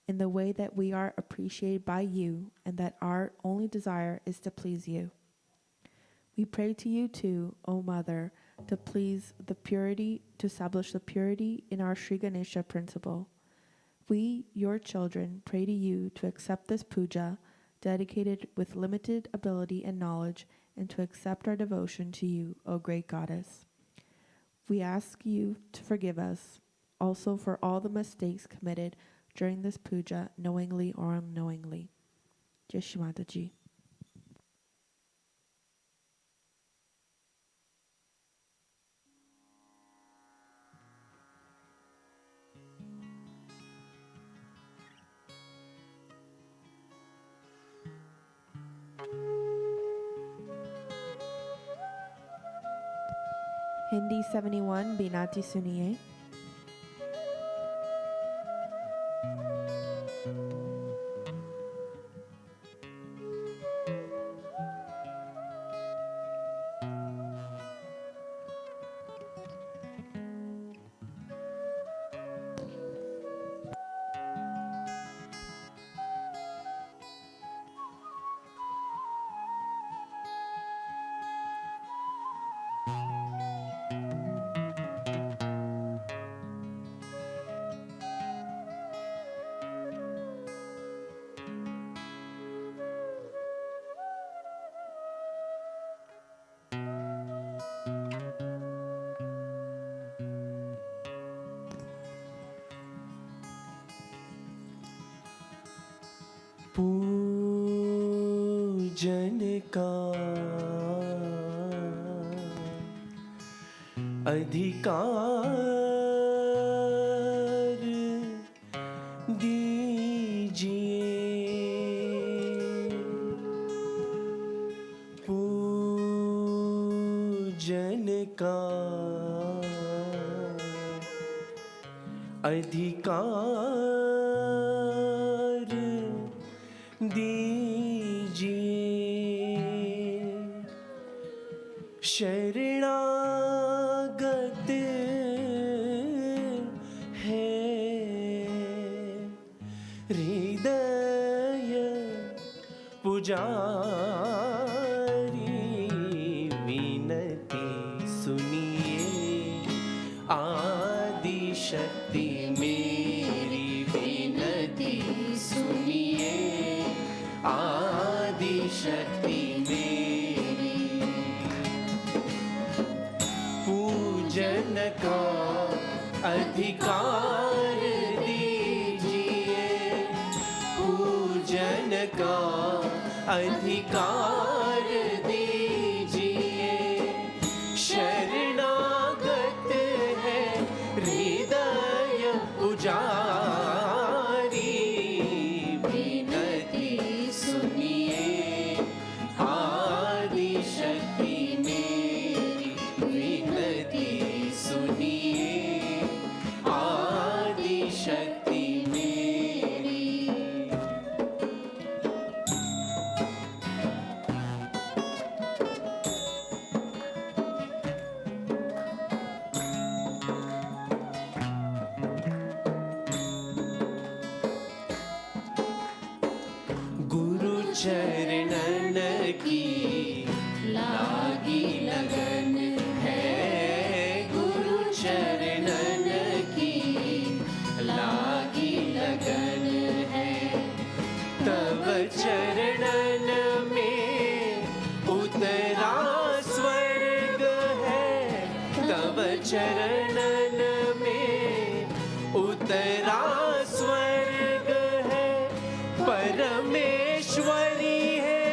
in the way that we are appreciated by you and that our only desire is to please you. We pray to you too, O Mother, to establish the purity in our Shri Ganesha principle. We, your children, pray to you to accept this puja, dedicated with limited ability and knowledge, and to accept our devotion to you, O great goddess. We ask you to forgive us also for all the mistakes committed during this puja, knowingly or unknowingly. Jai Shri Mataji. Hindi 71, Binati Suniye. पूजन का अधिकार दीजिए, पूजन का अधिकार दीजिए। शरणागत है हृदय पुजारी, विनती सुनिए आदि शक्ति मेरी, विनती सुनिए आदि शक्ति मेरी। पूजन का अधिकार दीजिए, पूजन का अधिकार दीजिए। शरणागत है हृदय पुजारी, विनती सुनिए आदि शक्ति मेरी, विनती सुनिए आदि शक्ति मेरी। गुरु चरणन की लागी लगन है, गुरु चरणन की लागी लगन है। तव चरणन में उतरा स्वर्ग है, तव चरणन में उतरा स्वर्ग है। परमेश्वरी है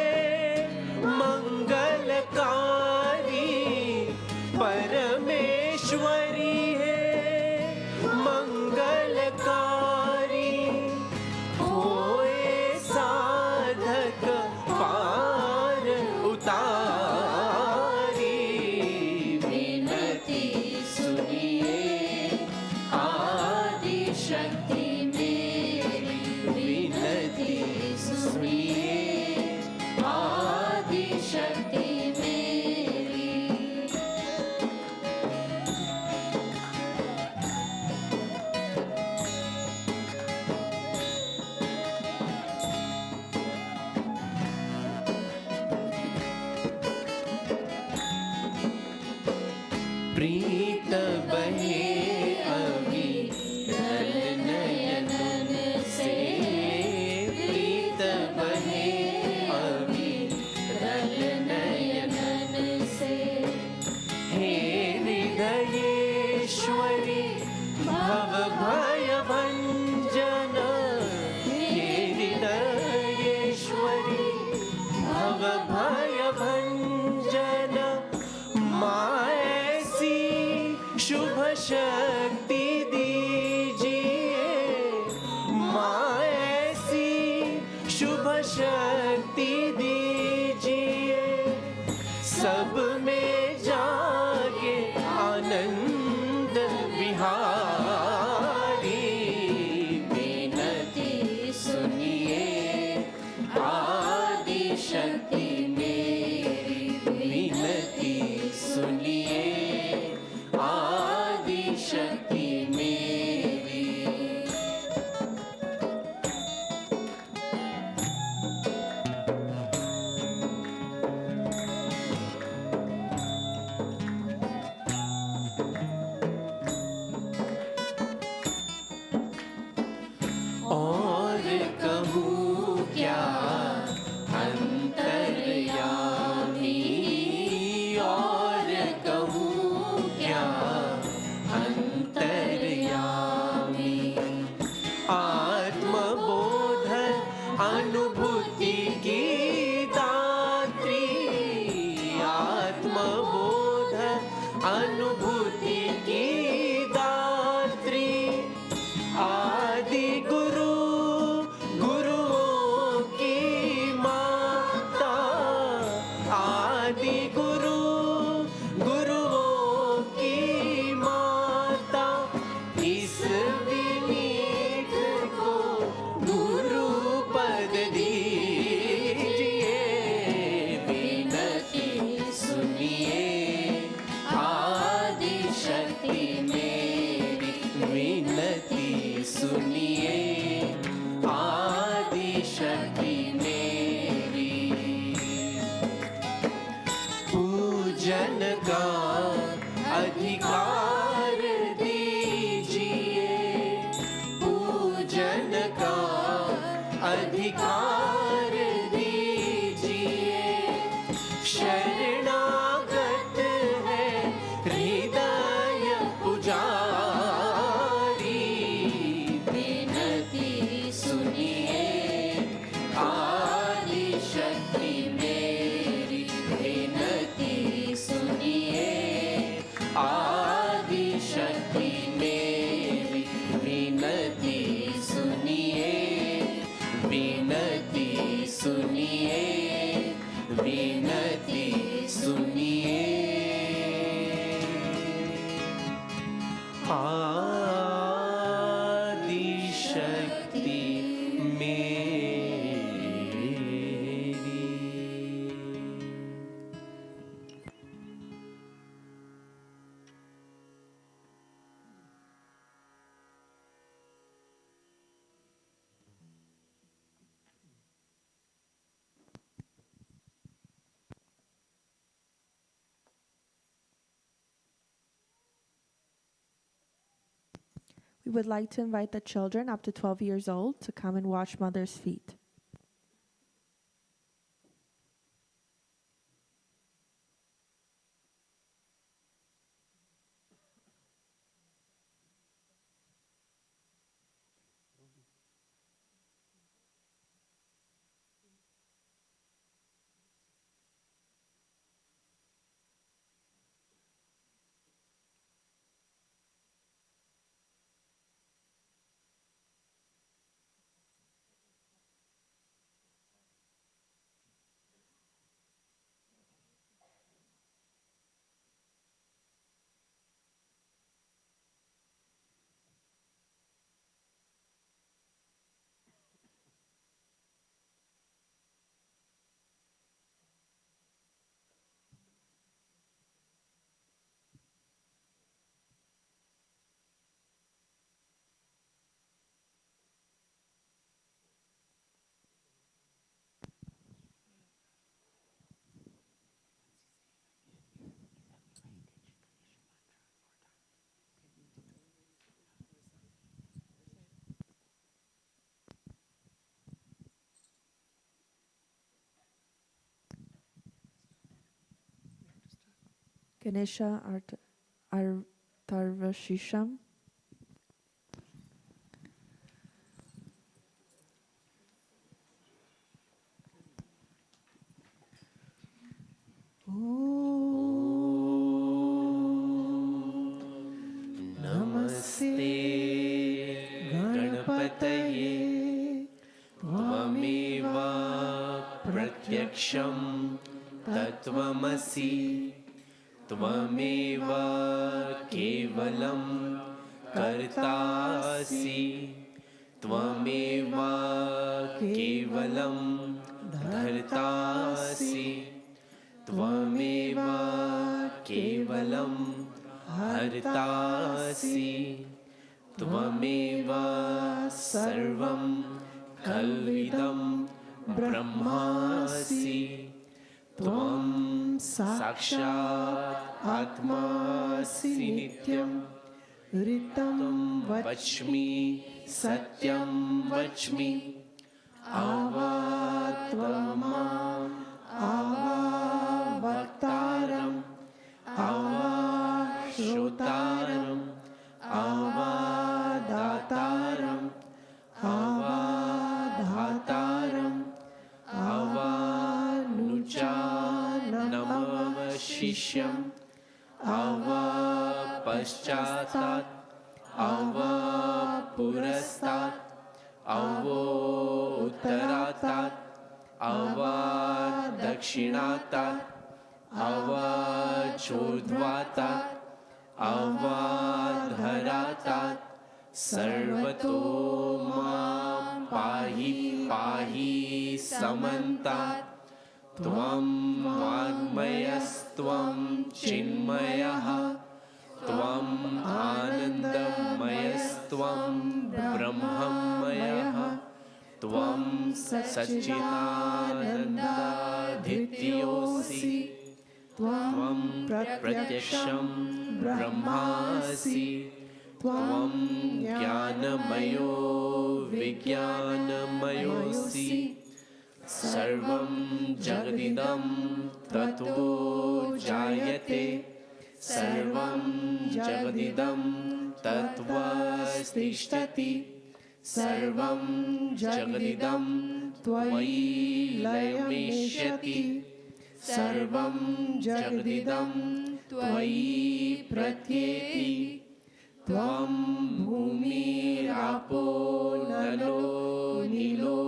शक्ति मेरी विनती सुनिए आदि शक्ति मेरी प्रीत बहे अभी रल नयनन से प्रीत बहे अभी रल नयनन से हे हृदयेश्वरी भव भय भंजन हे हृदयेश्वरी भव भय भंजन मायसी शुभ शक्ति दीजिए मायसी शुभ शक्ति दीजिए सब में जागे आनंद विहारी विनती सुनिए आदि शक्ति मेरी विनती सुनिए आदि शक्ति मेरी और कहूँ क्या अंतर्यामी और कहूँ क्या अंतर्यामी आत्मबोध अनुभूति की दात्री आत्मबोध अनुभूति की दात्री आदि गुरु गुरुओं की माता आदि गुरु गुरुओं की माता इस विनीत को गुरु पद दीजिए विनती सुनिए आदि शक्ति मेरी विनती सुनिए आदि शक्ति मेरी पूजन का अधिकार दीजिए पूजन का अधिकार दीजिए शरणागत है हृदय पुजारी विनती सुनिए आदि शक्ति मेरी विनती सुनिए आदि शक्ति मेरी विनती सुनिए विनती सुनिए विनती सुनिए आदि शक्ति मेरी We would like to invite the children up to 12 years old to come and wash mother's feet. Ganesha Artarvashisham. नमस्ते गणपतये त्वमेव प्रत्यक्षं तत्त्वमसि त्वमेव केवलं कर्तासि त्वमेव केवलं धर्तासि त्वमेव केवलं हर्तासि त्वमेव सर्वं खल्विदं ब्रह्मासि त्वं साक्षात् आत्मासि नित्यं ऋतं वच्मि सत्यं वच्मि आवात्वमाम् आवावक्तारम् आवाश्रोतारम् आवादातारम् आवाधातारम् आवानुचानमवशिष्यम् आवापश्चातात् आवापुरस्तात् अवोत्तरातात् अवादक्षिणातात् अवाचोर्ध्वातात् अवाधरातात् सर्वतो मां पाहि पाहि समन्तात् त्वं वाङ्मयस्त्वं चिन्मयः त्वम् आनन्दमयस्त्वं ब्रह्ममयः त्वं सच्चिदानन्दाधित्योऽसि त्वं प्रत्यक्षं ब्रह्मासि त्वं ज्ञानमयो विज्ञानमयोऽसि सर्वं जगदिदं ततो जायते सर्वं जगदिदं तत्त्वतिष्ठति सर्वं जगदिदं त्वयि लयमेष्यति सर्वं जगदिदं त्वयि प्रत्येति त्वं भूमिरापो नलो नीलो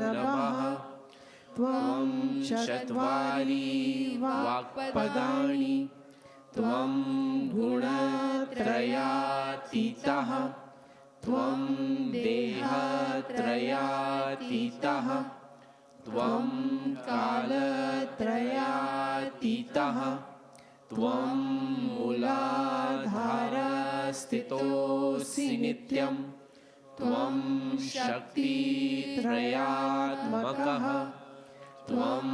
नभः त्वं चत्वारि वाक्पदानि त्वं गुणत्रयातीतः त्वं देहत्रयातीतः त्वं कालत्रयातीतः त्वं मूलाधारस्थितोऽसि नित्यं त्वं शक्तित्रयात्मकः त्वं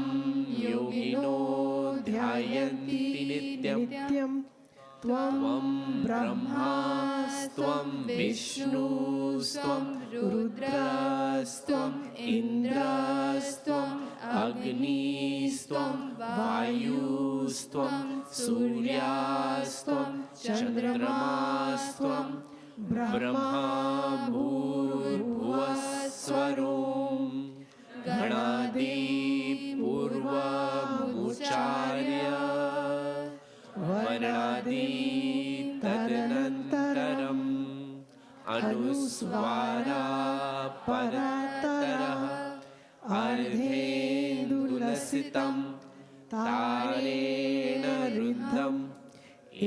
योगिनो ध्यायन्ति नित्यं त्वं ब्रह्मास्त्वं विष्णुस्त्वं रुद्रस्त्वम् इन्द्रस्त्वम् अग्निस्त्वं वायुस्त्वं सूर्यास्त्वं चन्द्रमास्त्वं ब्रह्मा भूर्भुवस्वरों गणादिपूर्वमुच्चार्य वर्णादि तदनन्तरम् अनुस्वारा परतरः अर्धेन्दुलसितं तारेण रुद्धम्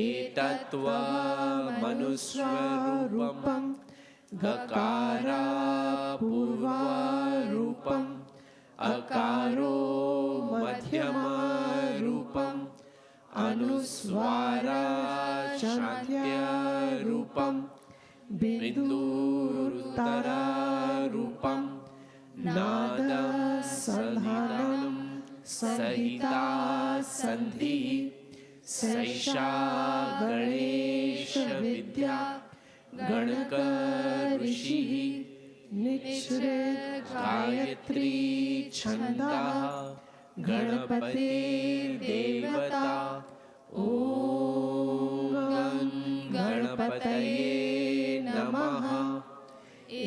एतत्त्वमनुस्वरूपं गकारापूर्वरूपम् अकारो मध्यमरूपम् अनुस्वाराचान्त्यरूपम् बिन्दुरुत्तररूपं नादसन्धानं सहिता सन्धिः सैषा गणेशविद्या गणकऋषिः निःसृत गायत्री छन्दः गणपतिर्देवता ॐ गणपतये नमः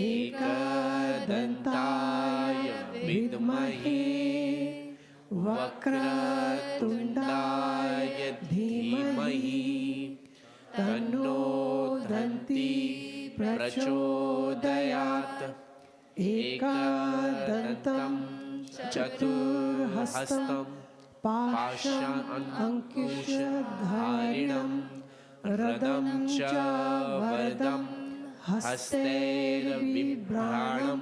एकदन्ताय विद्महे वक्रतुण्डाय धीमहि तन्नो दन्ती प्रचोदयात् एकदन्तं चतुर्हस्तं पाशाङ्कुशधारिणं रदं च वरदं हस्तैर्बिभ्राणं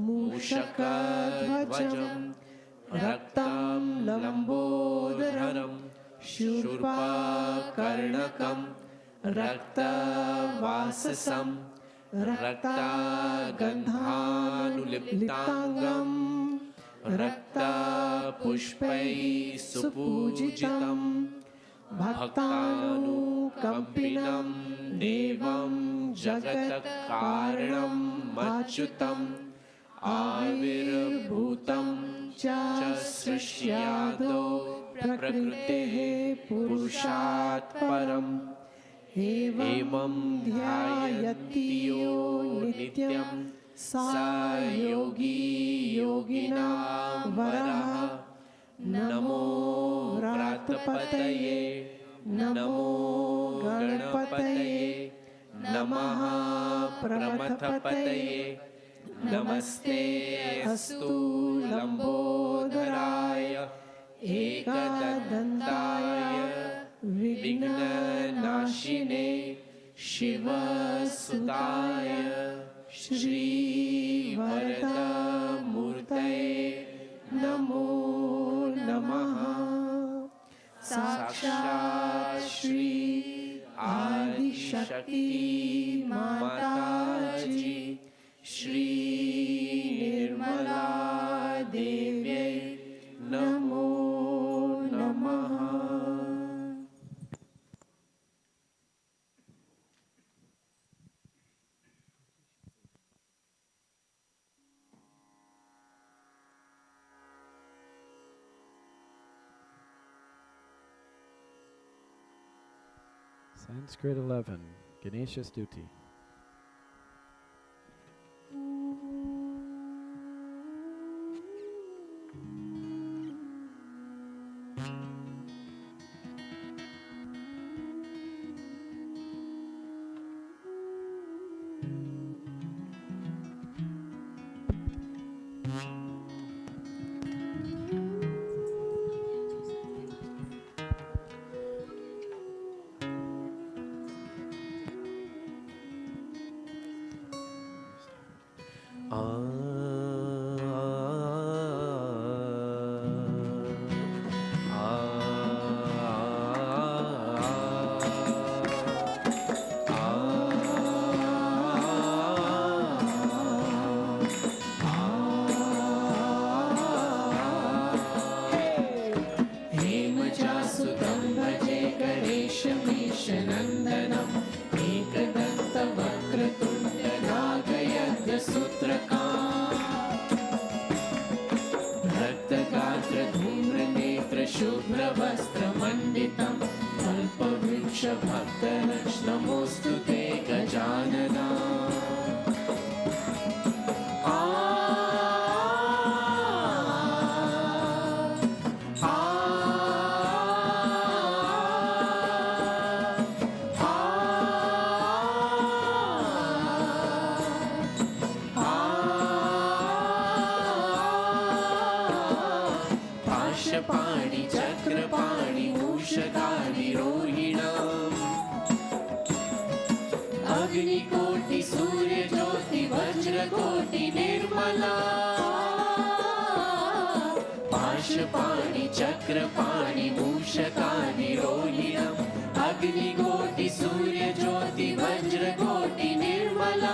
मूषकध्वजं रक्तं लम्बोदरं शूर्पकर्णकं रक्तवाससं रक्तगन्धानुलिप्ताङ्गं रक्तपुष्पैः सुपूजितं भक्तानुकम्पिनं देवं जगत्कारणं अच्युतम् आविर्भूतं च सृष्ट्यादौ प्रकृतेः पुरुषात् परम् एवं ध्यायति यो नित्यं स योगी योगिनां वरः नमो व्रातपतये नमो गणपतये नमः प्रमथपतये नमस्ते अस्तु लम्बोदराय एकदन्ताय विघ्ननाशिने शिवसुताय श्रीवरदमूर्तये नमो नमः। साक्षात् श्री आदिशक्ति माताजी श्री निर्मला देव्यै नमो नमः। Sanskrit 11, Ganesha Stuti. शुभ्रवस्त्रमण्डितं कल्पवृक्षभक्तलक्ष्मोऽस्तु ते गजानना। पाणि चक्रपाणि मूषकानि रोहिणाम् अग्निकोटि सूर्यज्योति वज्रकोटि निर्मला। पाशपाणि चक्रपाणि मूषकानि रोहिणाम् अग्निकोटि सूर्यज्योति वज्रकोटि निर्मला।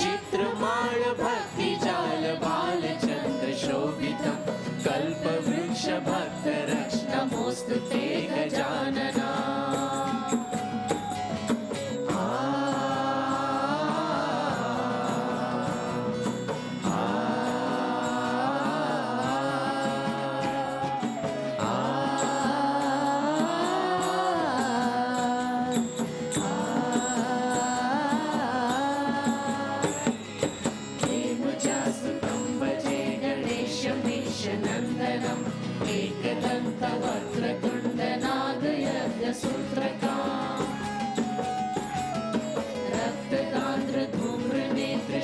चित्रमाण भक्तिजाल बालचन्द्र शोभितम् कल्पवृक्ष भक्तरक्ष्णमोऽस्तु ते गजानना।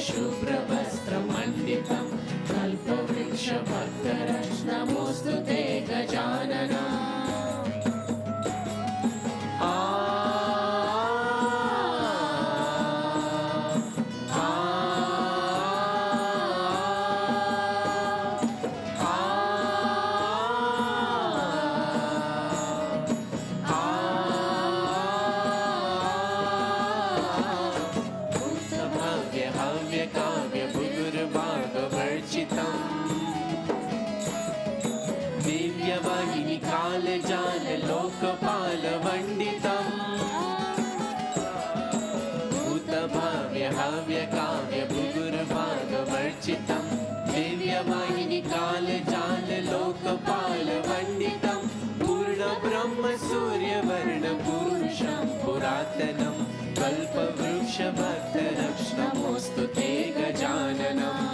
शुभ्रवस्त्रमण्डितं कल्पवृक्षभक्तरत्नमोऽस्तु ते गजानना दिव्यवाहिनी कालजाल लोकपालवण्डितम् भूतभाव्य हव्य काव्य भृगुर्भागवर्जितं दिव्यवाहिनी कालजाल लोकपालवण्डितं पूर्णब्रह्म सूर्यवर्णपुरुषं पुरातनं कल्पवृक्षभक्तरक्षणमोऽस्तु ते गजाननम्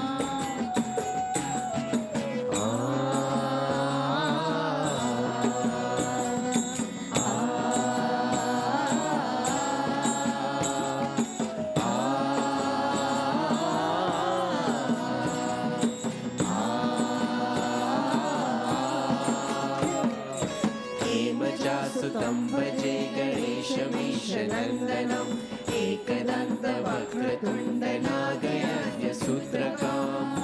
सुतं भजे गणेशमीशनन्दनम् एकदन्तवक्रतुण्डनागयाद्यसूत्रकाम्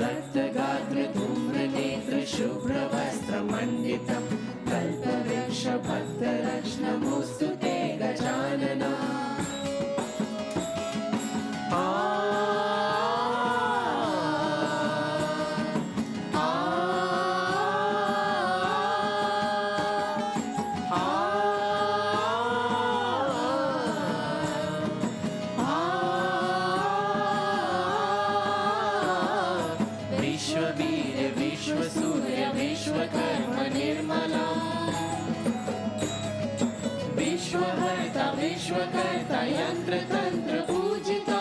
रक्तगात्रधूम्रनेत्रशुभ्रवस्त्रमण्डितं कल्पवृक्षभक्तरत्नमोऽस्तु ते गजानना विश्ववीर विश्वसूर्य विश्वकर्म निर्मला विश्वहर्ता विश्वकर्ता यन्त्रतन्त्र पूजिता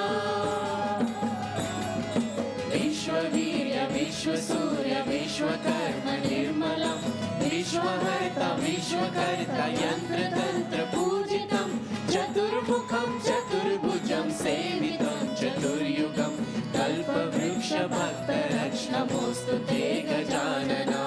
विश्ववीर्य विश्वसूर्य विश्वकर्म निर्मला विश्वहर्ता विश्वकर्ता यन्त्रतन्त्र पूजितं चतुर्मुखं चतुर्भुजं सेवितं चतुर्युगं कल्पवृक्षभक्तरत्नमोऽस्तु ते गजानना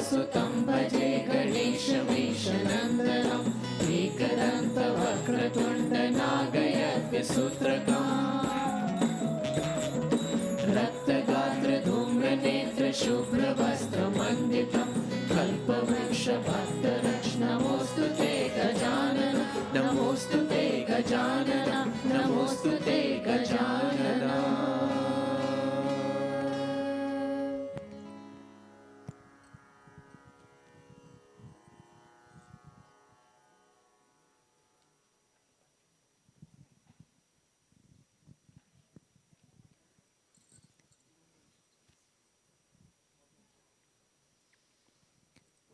सुतं भजे गणेशमीशनन्दनम् एकदन्तवक्रतुण्डनागयद्यसूत्रकम् रक्तगात्रधूम्रनेत्रशुभ्रवस्त्रमण्डितं कल्पवृक्षभक्तरत्नमोऽस्तु ते गजानन नमोऽस्तु ते गजानन नमोऽस्तु ते Gajanan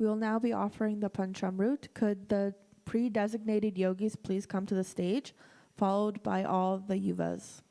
We will now be offering the Panchamrut. Could the pre-designated yogis please come to the stage, followed by all the yuvas.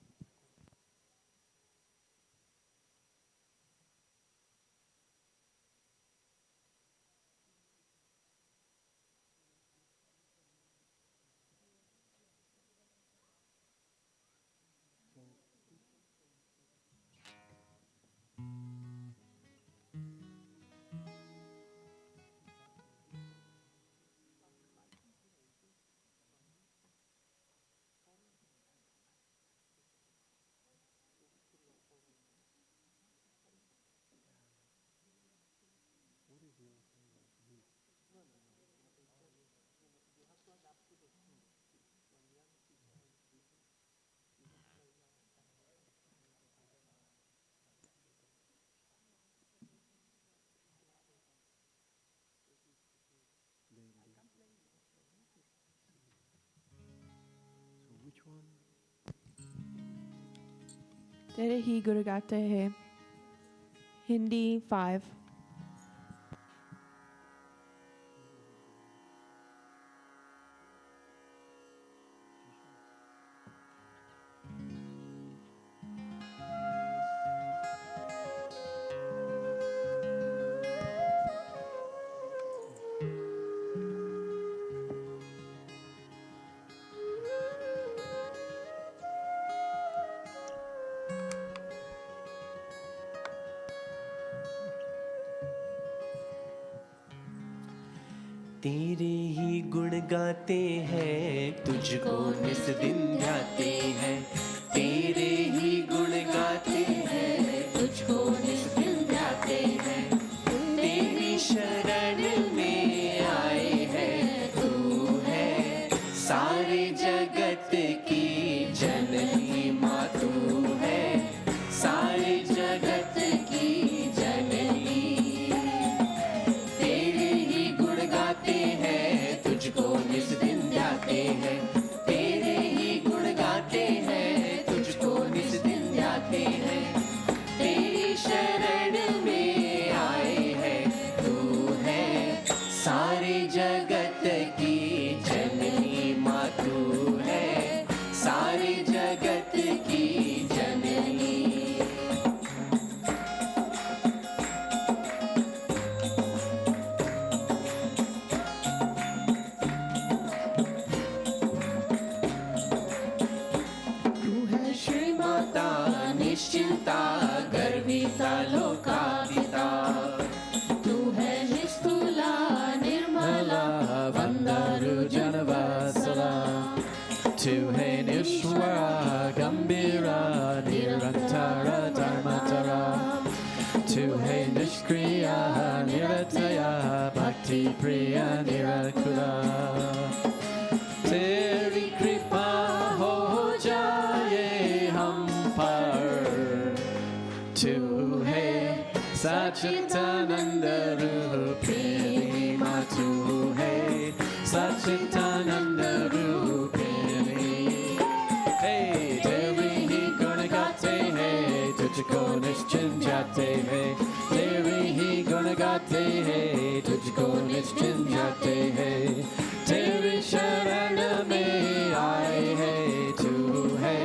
तेरे ही गुण गाते हैं. Hindi 5. तेरे ही गुण गाते हैं, तुझको निस दिन ध्याते हैं। तेरे ही गुण गाते हैं, तुझको निस दिन ध्याते हैं। तेरी शरण में आए हैं। तू है सारे जगत की जननी माँ, तू है सारे जगत की जननी। तेरे ही गुण गाते हैं, तुझको निस दिन ध्याते हैं। तेरे ही गुण गाते हैं, तुझको निस दिन ध्याते हैं। तेरी शरण में आए हैं। तू है सारे जगत की जननी माँ, तू है सारे जगत की जननी। तू है श्री माता निश्चिंता गर्विता लोकातीता। तू है निस्तुला निर्मला वंदारु जनवत्सला। तू है निश्वरा गंभीरा निरंतरा धर्मतरा। तू है निष्क्रिया निरतया भक्ति प्रिया निरकुला। तेरी कृपा हो जाए हम पर। तू है सच्चिदानंद रूपिणी माँ, तू है सच्चिदानंद रूपिणी। हे तेरी ही गुण गाते हैं, तुझको निश्चिंत जाते हैं। तेरी ही गुण गाते हैं, तुझको निश्चिंत जाते हैं। तेरी शरण में आए हैं। तू है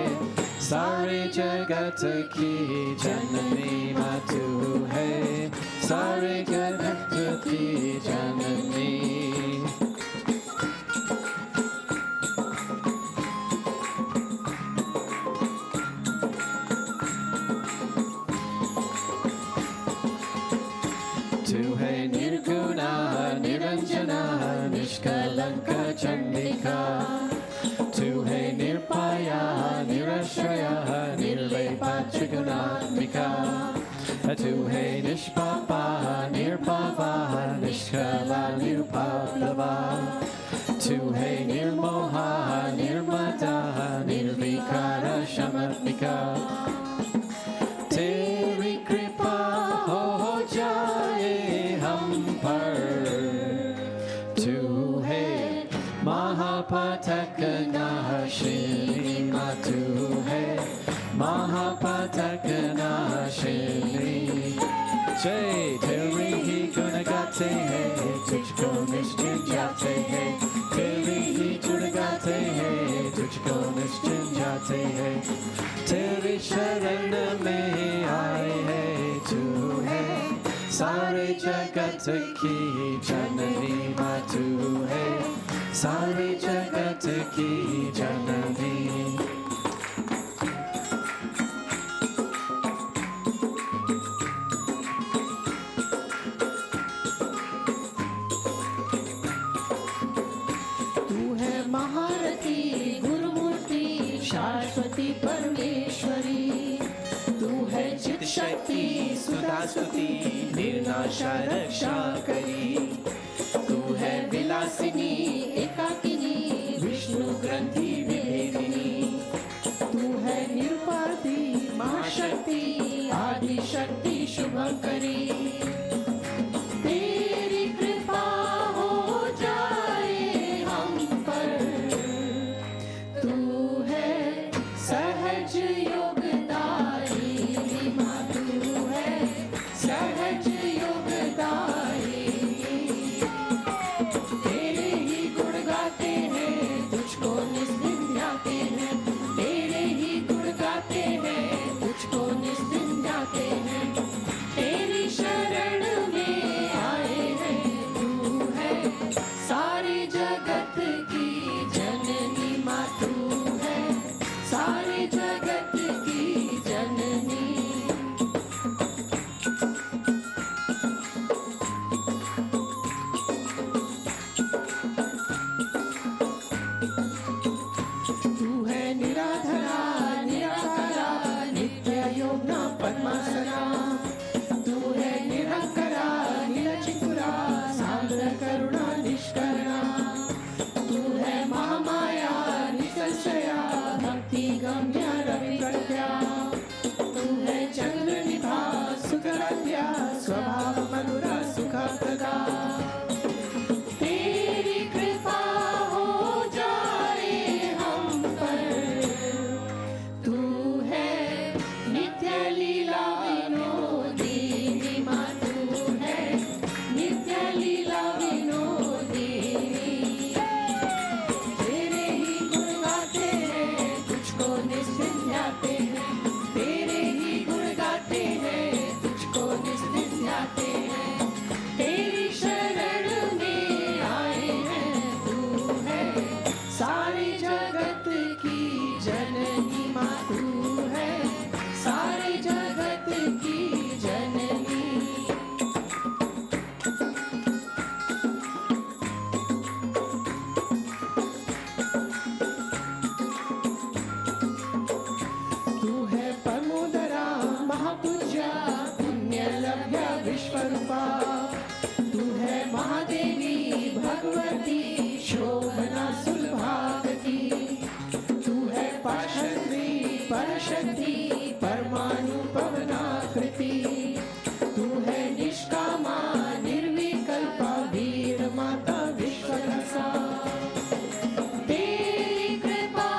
सारे जगत की जननी माँ, तू है सारे जगत की जननी। तू है निर्गुणा निरंजना निष्कलंक चंडिका। तू है निर्भया निराश्रया निर्लेपा त्रिगुणात्मिका। तू है निष्पापा निर्भवा निष्कला निरुपप्लवा। तू है निर्मोहा निर्मता निर्विकार शमत्मिका। तेरी कृपा हो जाए हम पर। तू है महापातक नाशिनी माँ, तू है महापातक नाशिनी। जय तेरी ही गुण गाते हैं, तुझको निश्चिंत जाते हैं। तेरी ही गुण गाते हैं, तुझको निश्चिंत जाते हैं। तेरी शरण में आए हैं। तू है सारे जगत की जननी माँ, तू है सारे जगत की जननी। तू है महारथी गुरुमूर्ति शाश्वती परमेश्वरी। तू है चित शक्ति सुधा स्तुति निर्नाशा रक्षा करी। तू है विलासिनी एकाकिनी विष्णु ग्रंथि विभेदिनी। तू है निरुपाधि महाशक्ति आदि शक्ति शुभंकरी। तेरी कृपा हो जाए हम पर। तू है सहज योगदायिनी माँ, तू है सहज योगदायिनी। सदा। तेरी कृपा हो जाए हम पर, तू है नित्य लीला विनोदिनी माँ, तू है नित्य लीला विनोदिनी। तेरे ही गुण गाते हैं, तुझको निज दिन ध्याते हैं। तेरे ही गुण गाते हैं, तुझको निज दिन ध्याते हैं। तेरी शरण में आए हैं, तू है सारे जगत की जननी माँ, तू है सारे जगत की जननी। तू है परमोदरा महापूज्या पुण्यलभ्य विश्वरूपा। तू है महादेवी भगवती शोभना सुलभागती। तू है पाशंत्री परशक्ति परमाणु पवनाकृति। तू है निष्कामा निर्विकल्पा वीर माता विश्वरसा। तेरी कृपा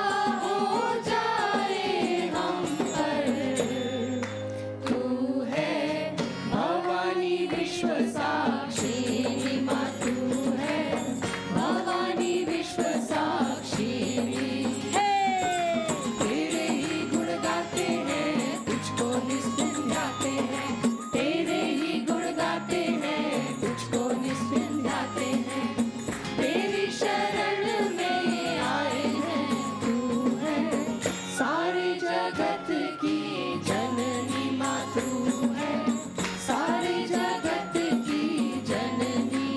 हो जाए हम पर, तू है भवानी विश्व साक्षिणी माँ, तू है भवानी विश्व साक्षिणी। तेरे ही गुण गाते हैं, तुझको निज दिन ध्याते हैं। तेरे ही गुण गाते हैं, तुझको निज दिन ध्याते हैं। तेरी शरण में आए हैं, तू है सारे जगत की जननी माँ, तू है सारे जगत की जननी।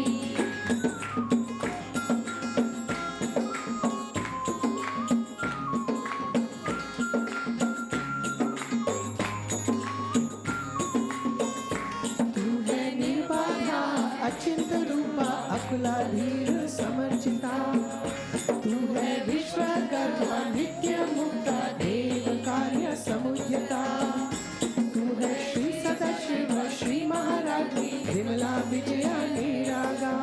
तू है निर्बाधा अचिंत रूपा अकुलाधीर समर्चिता। तू है विश्वकर्मा नित्य मुक्ता देव कार्य समुद्यता। तू है श्री सदाशिव श्री महाराज्ञी विमला विजया निरागा।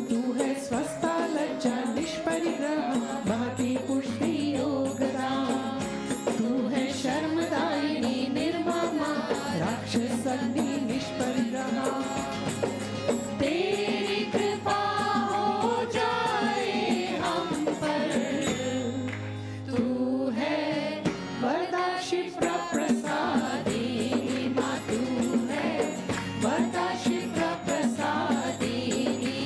तू है स्वस्था लज्जा निष्परिग्रह महती पुष्टि योगदा। तू है शर्मदायिनी निर्ममा राक्षस अग्नि निष्परिग्रह। तेरी कृपा हो जाए हम पर, तू है वरदा शिप्र प्रसादिनी माँ, तू है वरदा शिप्र प्रसादिनी।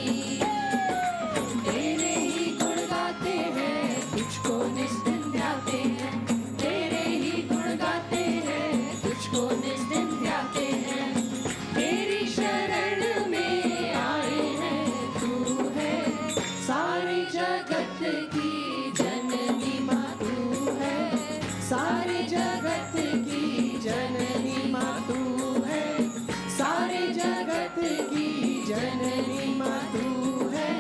तेरे ही गुण गाते हैं, तुझको निज दिन ध्याते हैं। तेरे ही गुण गाते हैं, तुझको निज दिन ध्याते हैं। तेरी शरण में आए हैं, तू है सारे जगत की जननी माँ, तू है सारे जगत की जननी माँ, तू है सारे जगत की जननी माँ, तू है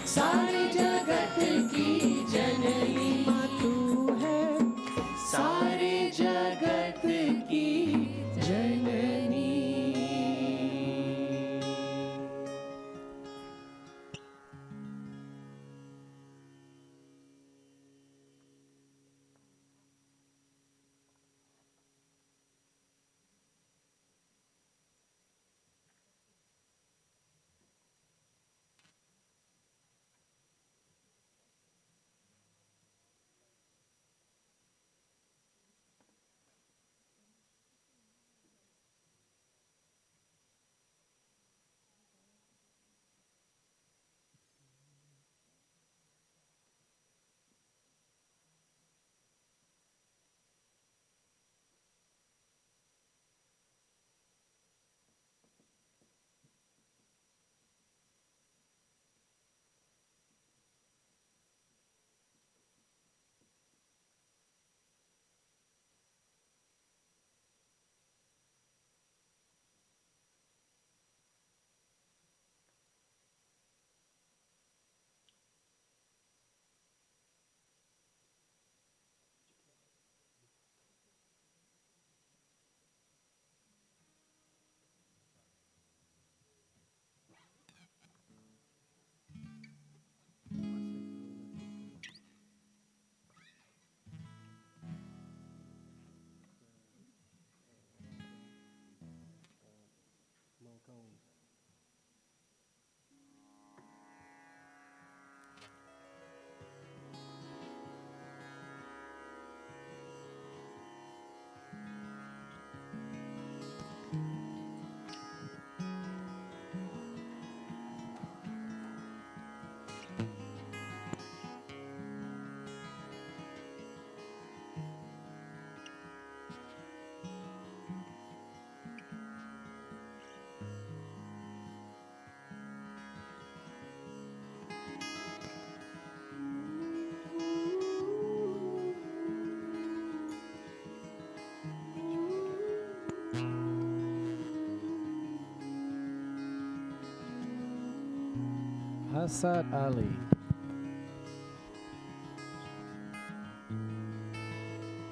सारे जगत की जननी माँ, तू है सारे जगत की जननी। Hasad Ali.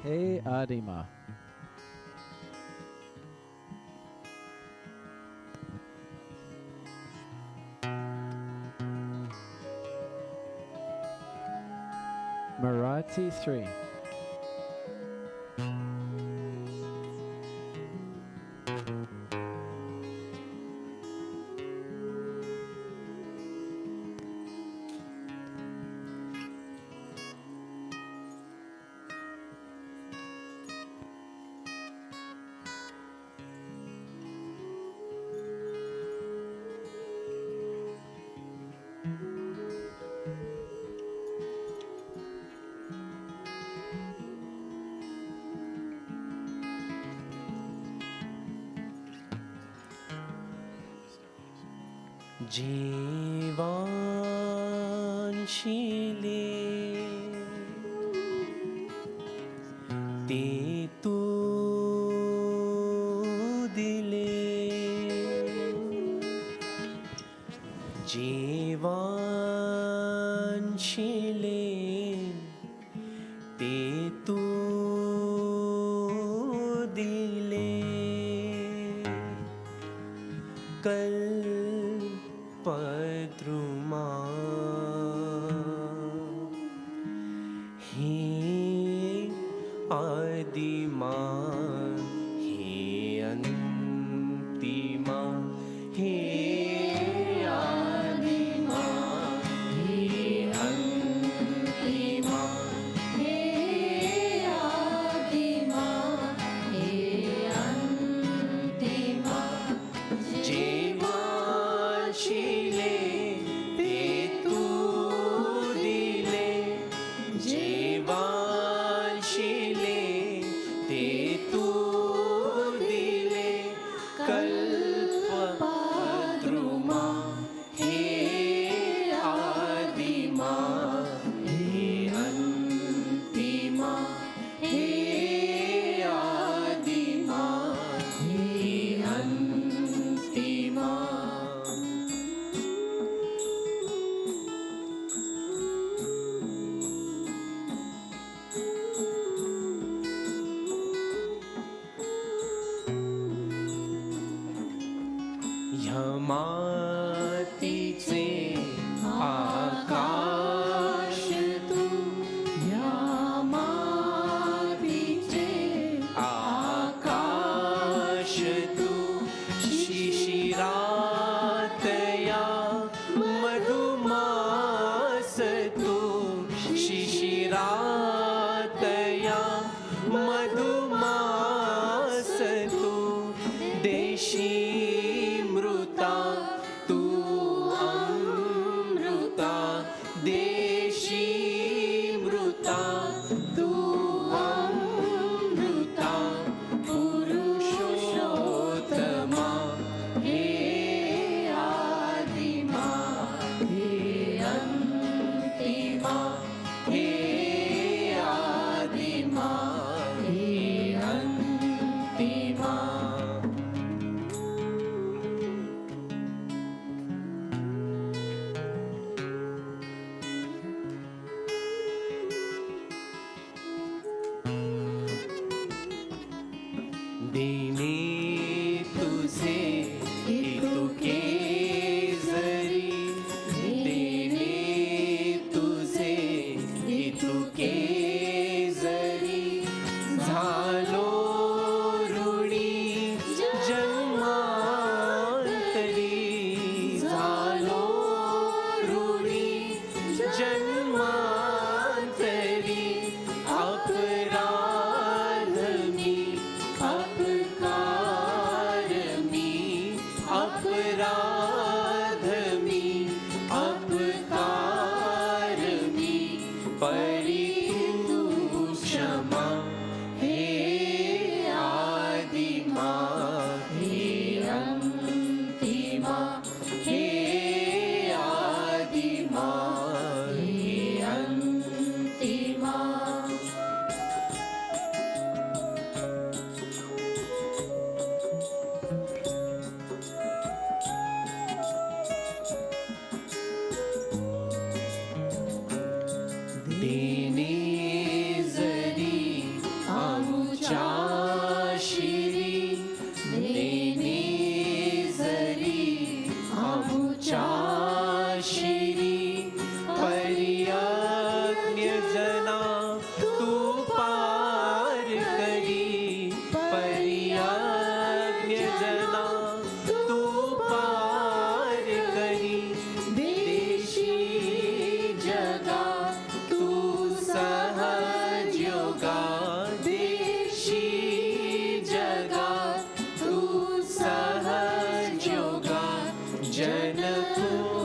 Hey Adima. Marathi 3. जीवांशिले ते तू दिले जीवांशिले ते तू दिले कल्पद्रुमा हे आदिमा हे अंतिमा हे आदिमा हे अंतिमा हे आदिमा हे अंतिमा जीवांशिले ते तू दिले जीवांशिले ते तू दिले कल्पद्रुमा हे आदिमा हे अंतिमा हे आदिमा हे अंतिमा मातीचे आकाश तू या मातीचे आकाश तू शिशिरात या मधुमास तू शिशिरात या मधुमास तू देशी मृता तू अमृता देशी मृता तू अमृता पुरुषोत्तमा हे आदिमा हे अंतिमा हे आदिमा हे अंतिमा देणे तुझे इतुके जरी देणे तुझे इतुके जरी झालो ऋणी जन्मांतरी झालो ऋणी जन्मांतरी अपराध मी अपकार शिरी परियज्ञ जना तू पार करी परियज्ञ जना तू पार करी देशी जगा तू सहज योगा देशी जगा तू सहज yoga जनकोत्तम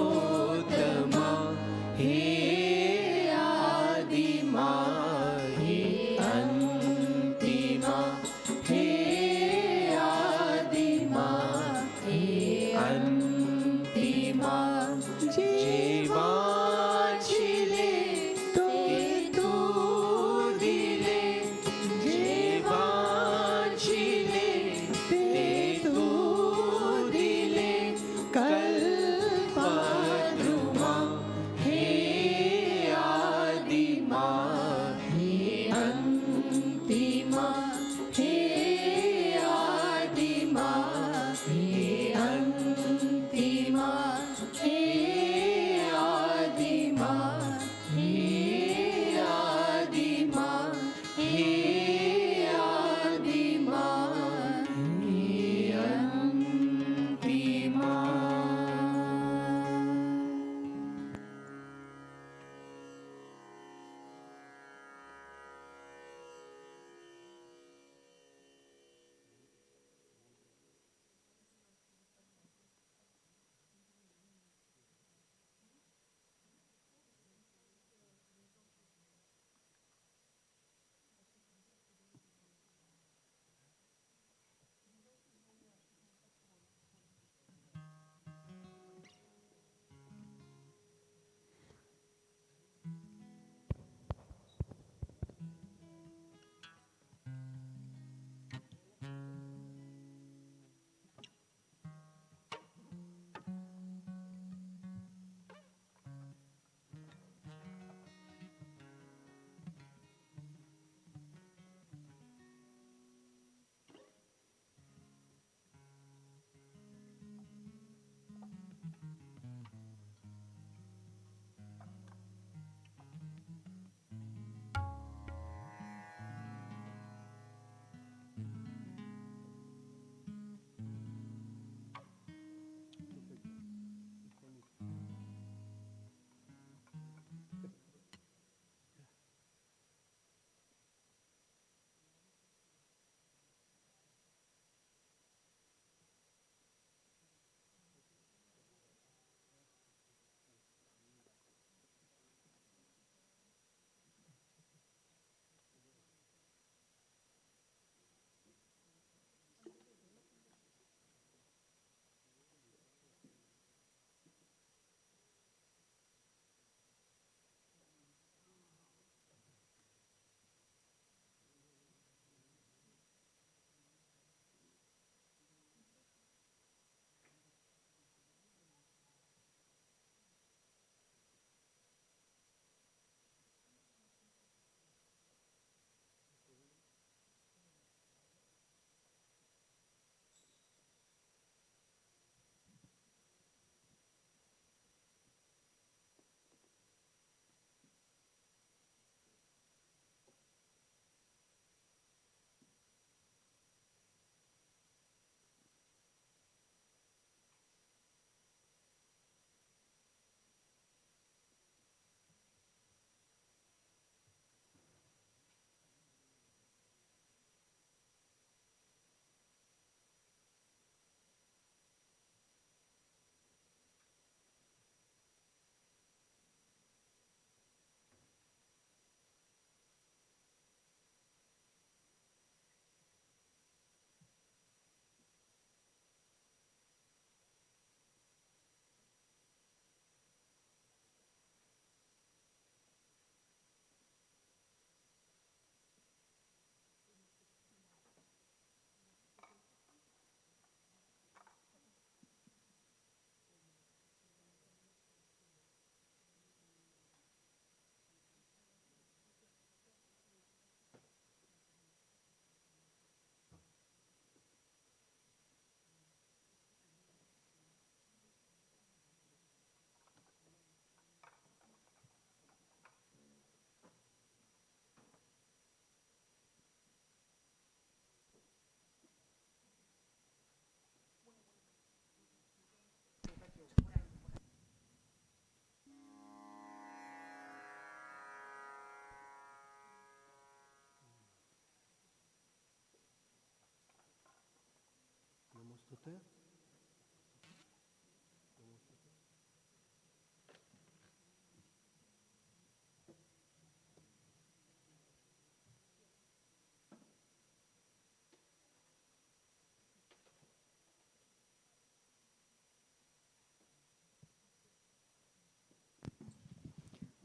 We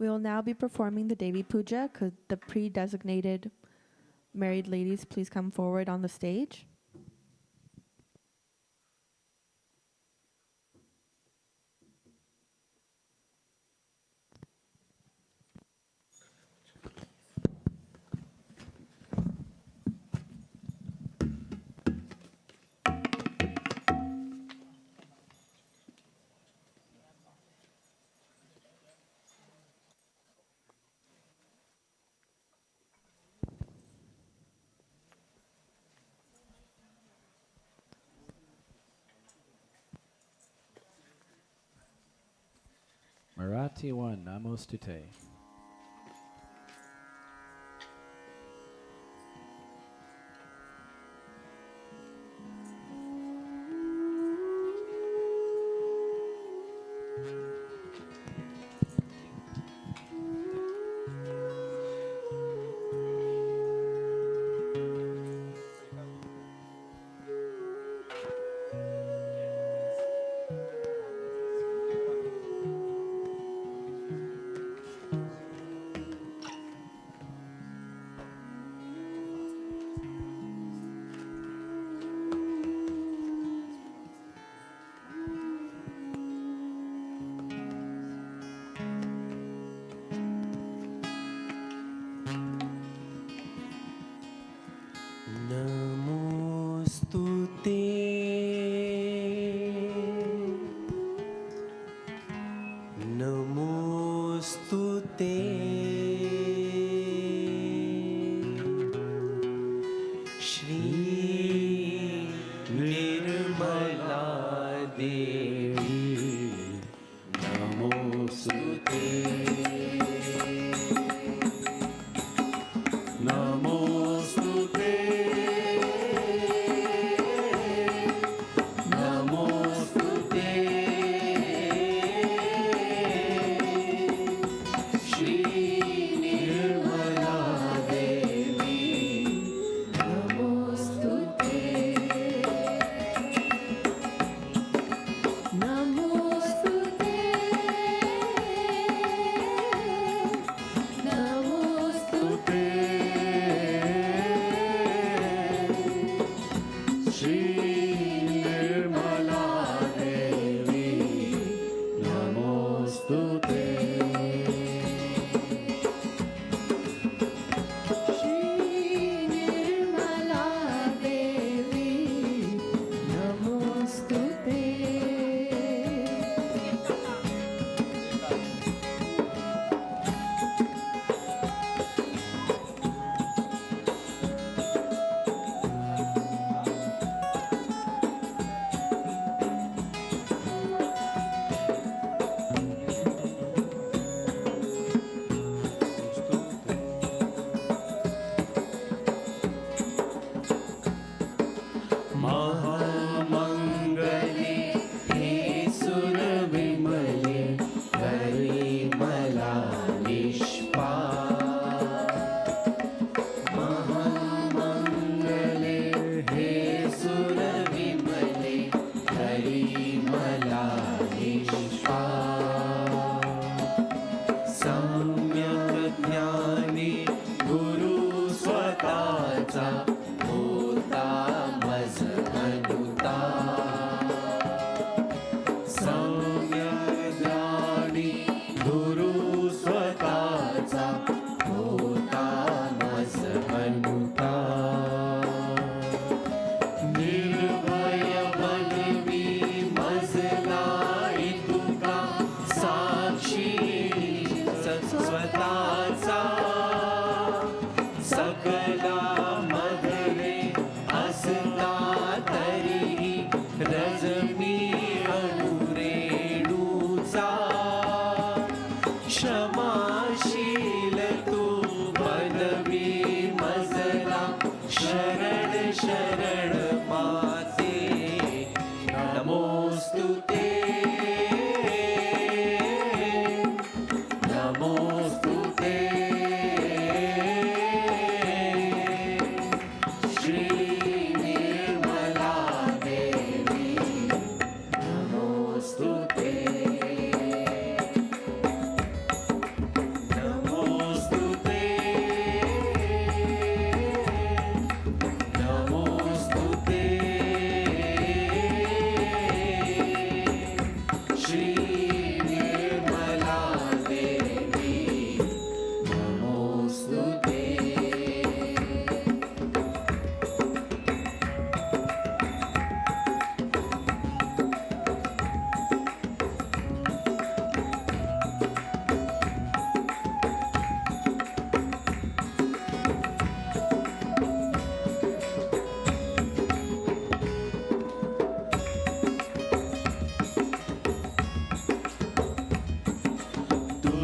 will now be performing the Devi Puja. Could the pre-designated married ladies please come forward on the stage? Marathi 1, Namostute.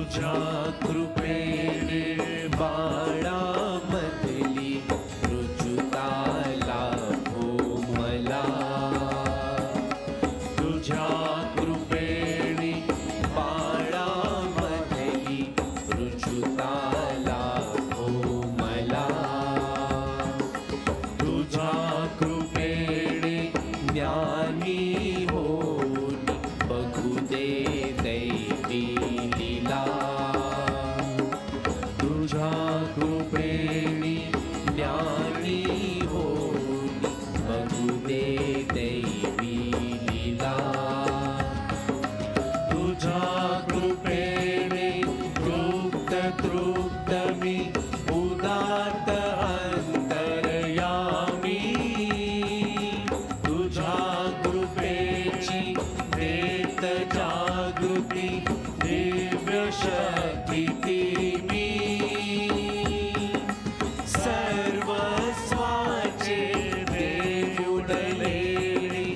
तुझ्या कृपेने बाळामधली रुजुता लाभो मला. तुझ्या कृपेने बाळामधली रुजुता लाभो मला. तुझ्या कृपेने ज्ञानी होऊन बघू दे दैवी लीला. तुझ्या कृपेने ज्ञानी होऊन बघू दे दैवी लीला. तुझ्या कृपेने तृप्त तृप्त मी उदात्त अंतर्यामी. तुझ्या कृपेची देत जागृती दिव्य शक्ती ती मी. सर्वस्वाचे देऊडलेली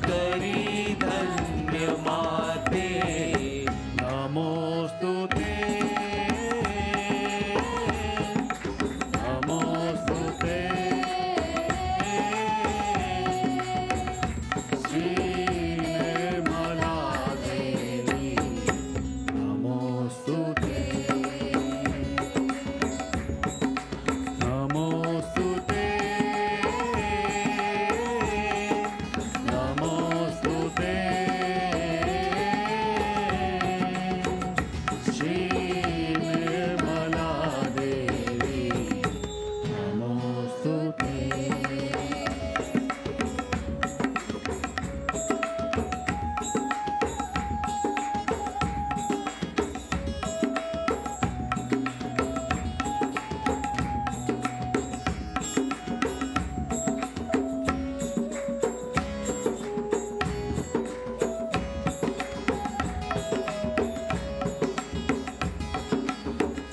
करी धन्य माते. नमोस्तुते नमोस्तुते श्री निर्मला देवी. नमोस्तुते नमोस्तुते नमोस्तुते श्री निर्मला देवी. नमोस्तुते.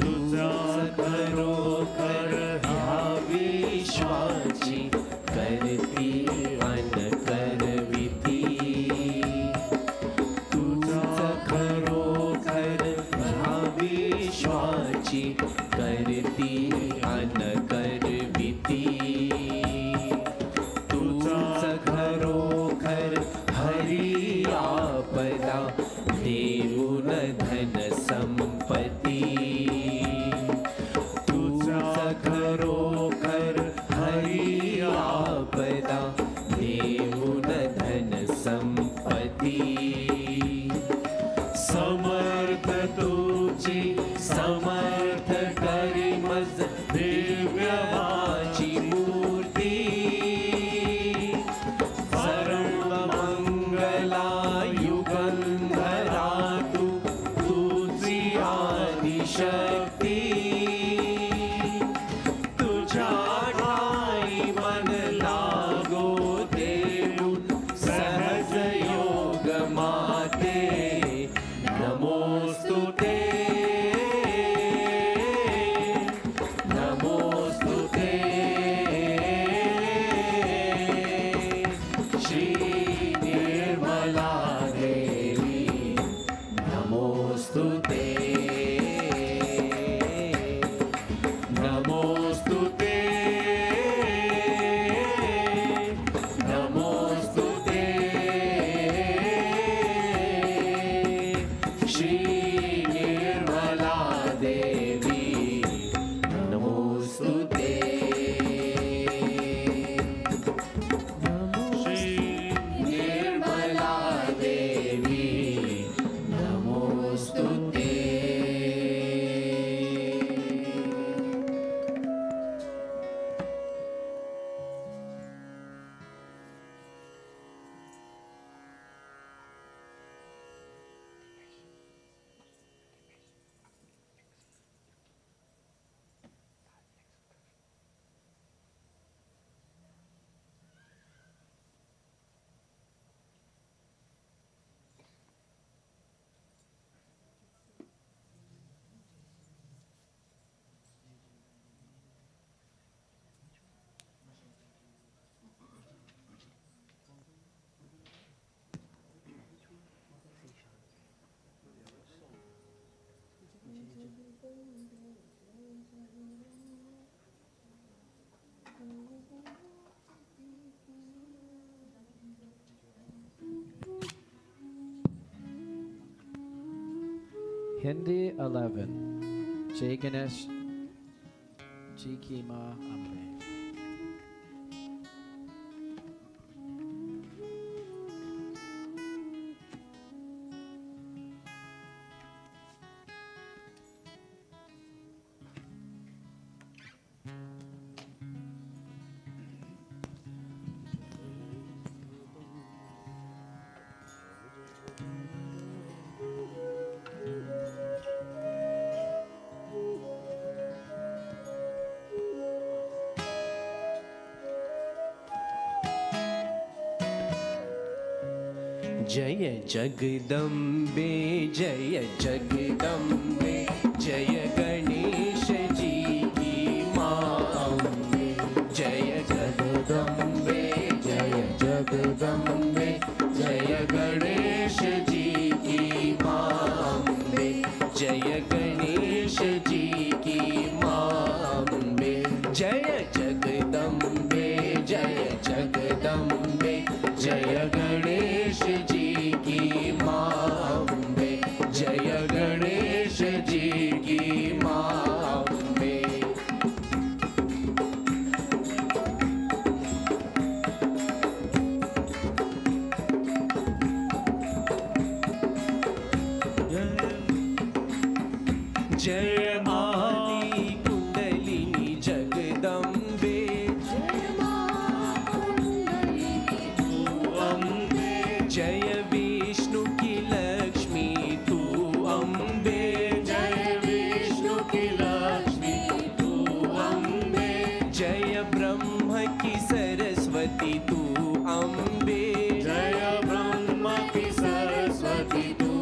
तुझा खरोखर ह्या विश्वाची करती अन करविती. तुझा खरोखर ह्या विश्वाची करती अन करविती. तुझा खरोखर हरी आपदा देऊन धन संपत्ती. तुझा खरोखर हरी आपदा देऊन धन संपत्ती. समर्थ तुझी समर्थ करी मज दिव्यवाची मूर्ती. सर्वमंगला युगंधरा तू तुझी आदिशक्ती. तुझ्या ठाई मन लागो देऊन सहज योग माते. नमोस्तुते नमोस्तुते श्री निर्मला देवी. नमोस्तुते Hindi 11. Shri Ganesh Ji Ki Ma Ambe. जय जगदम्बे जय जगदम्बे जय गणेश जी की माँ अम्बे जय जगदम्बे जय जगदम्बे जय गणेश जी की माँ अम्बे जय गणेश जी की माँ अम्बे जय जगदम्बे जय जगदम्बे जय गणेश जी की माँ अम्बे जय गणेश जी की माँ अम्बे जय आदि कुंडलिनी जगदम्बे जय विष्णु की लक्ष्मी तू अम्बे जय विष्णु की लक्ष्मी तू अम्बे जय ब्रह्म की सरस्वती तू अम्बे जय ब्रह्म की सरस्वती तू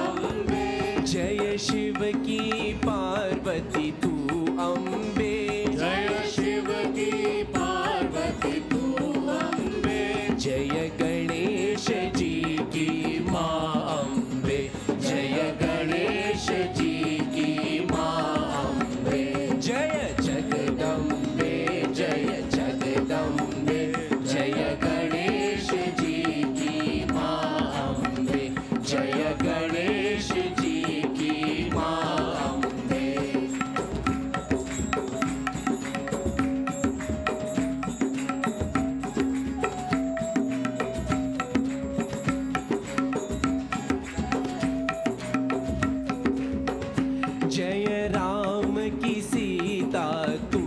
अम्बे जय शिव की पार्वती तू अम्बे जय शिव की पार्वती तू अम्बे जय गणेश जी की माँ अम्बे जय गणेश जी की माँ अम्बे जय जगदम्बे जय जगदम्बे जय गणेश जी की माँ अम्बे जय गणेश जी की माँ अम्बे जय राम की सीता तू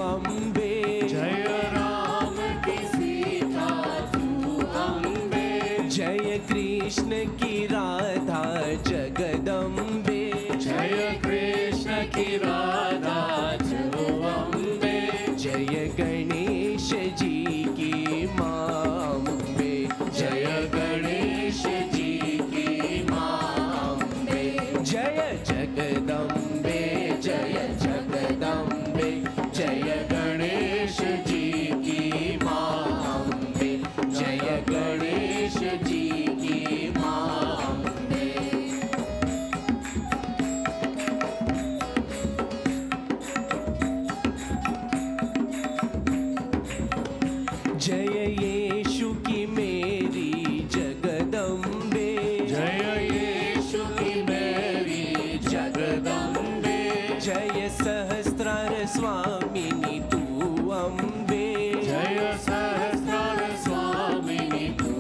अम्बे जय राम की सीता तू अम्बे जय कृष्ण की राधा जगदम्बे जय कृष्ण की राधा जगदम्बे जय गणेश जी की माँ अम्बे जय गणेश जी की माँ अम्बे जय जगदम्बे जय जगदम्बे जय गणेश जी की माँ अम्बे जय गणेश जी की माँ अम्बे जय यीशु की मेरी जगदम्बे जय यीशु की मेरी जगदम्बे जय सहस्रार स्वामिनी तू अम्बे जय सहस्रार स्वामिनी तू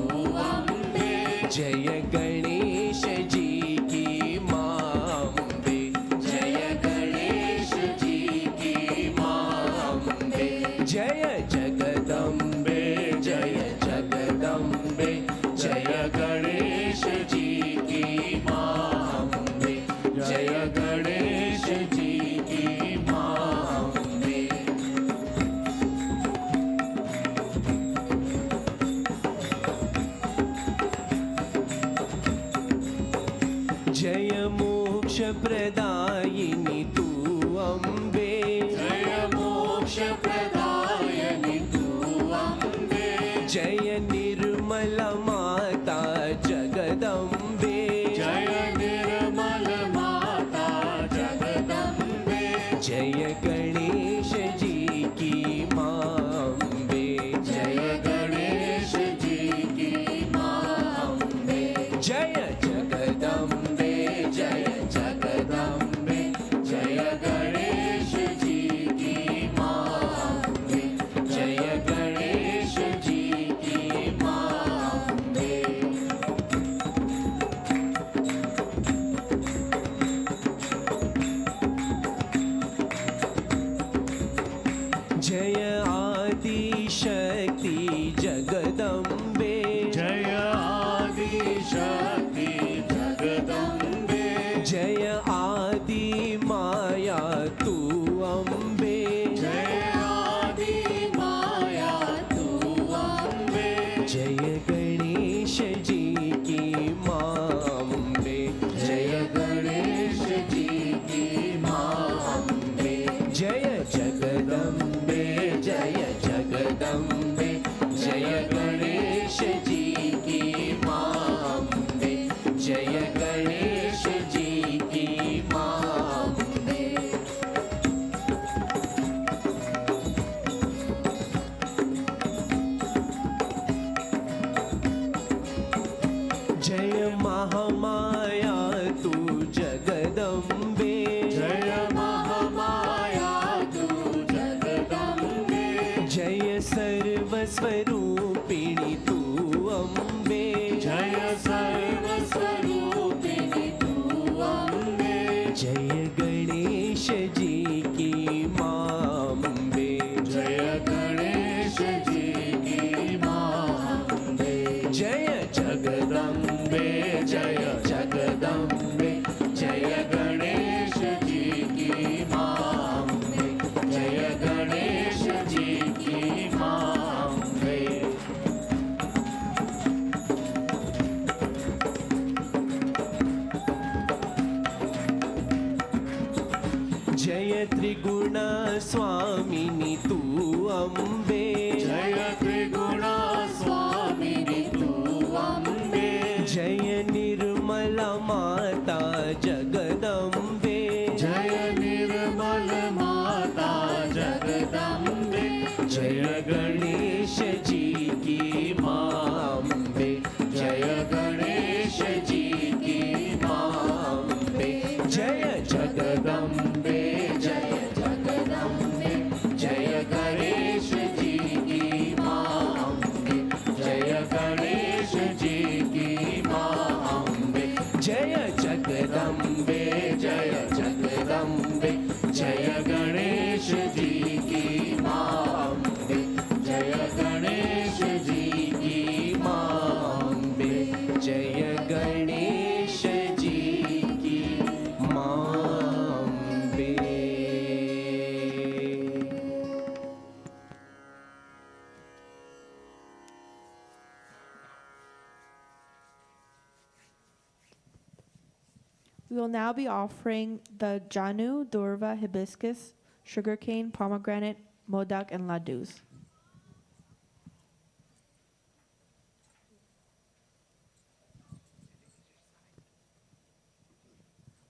अम्बे जय गणेश जी की माँ अम्बे जय गणेश जी की माँ अम्बे जय जगदम्बे जय जगदम्बे जय गणेश जी की माँ अम्बे जय गणेश जी की माँ अम्बे जय मोक्ष प्रदायिनी तू अम्बे जय मोक्ष प्रदायिनी तू अम्बे जय निर्मल माता जगदम्बे जय निर्मल माता जगदम्बे जय गणेश जी की माँ अम्बे जय गणेश जी की माँ अम्बे जय जगदम्बे जय जगदम्बे आदि माया तू अम्बे, जय आदि माया तू अम्बे, जय गणेश जी की माँ अम्बे, जय गणेश जी की माँ अम्बे, जय जगदम्बे, जय जगदम्बे, जय गणेश जी की माँ अम्बे, जय गणेश जी की माँ अम्बे, जय महामाया तू जगदम्बे, जय महामाया तू जगदम्बे, जय सर्वस्वरूपिणी तू अम्बे, जय सर्वस्वरूपिणी तू अम्बे, जय गणेश जी की माँ अम्बे, जय गणेश जी की माँ अम्बे, जय जगदम्बे, जय जगदम्बे, जय गणेश जी की माँ अम्बे, जय गणेश जी की माँ अम्बे, जय त्रिगुण स्वामिनी तू अम्बे, जय त्रिगुणा स्वामिनी तू अम्बे, जय निर्मला माता जगदम्बे, जय निर्मल माता जगदम्बे, जय गणेश जी की माँ अम्बे, जय गणेश जी की माँ अम्बे, जय जगदम्बे, जय जगदम्बे, जय गणेश जी की माँ अम्बे, जय गणेश जी की माँ अम्बे, जय जगदम्बे, जय जगदम्बे, जय गणेश जी की माँ अम्बे, जय गणेश जी की माँ अम्बे, जय गणेश जी की माँ Ambe. We will now be offering the Janu, Durva, hibiscus, sugarcane, pomegranate, modak, and laddus.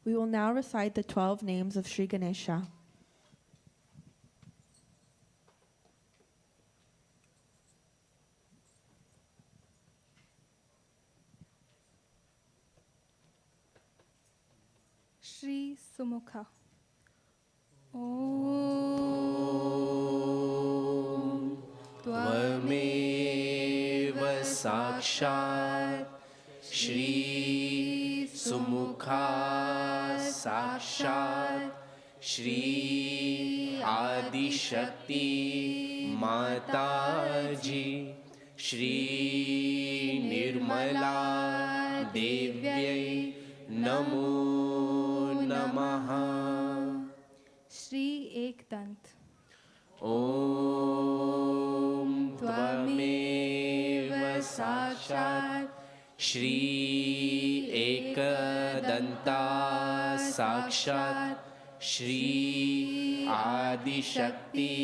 We will now recite the 12 names of Shri Ganesha. Shri Sumukha. त्वमेव साक्षात् श्री सुमुखा साक्षात् श्री आदिशक्ति माताजी श्री निर्मला देव्यै नमो नमः। Shri Ekdant. ॐ त्वमेव साक्षात् श्री एकदन्ता साक्षात् श्री आदिशक्ति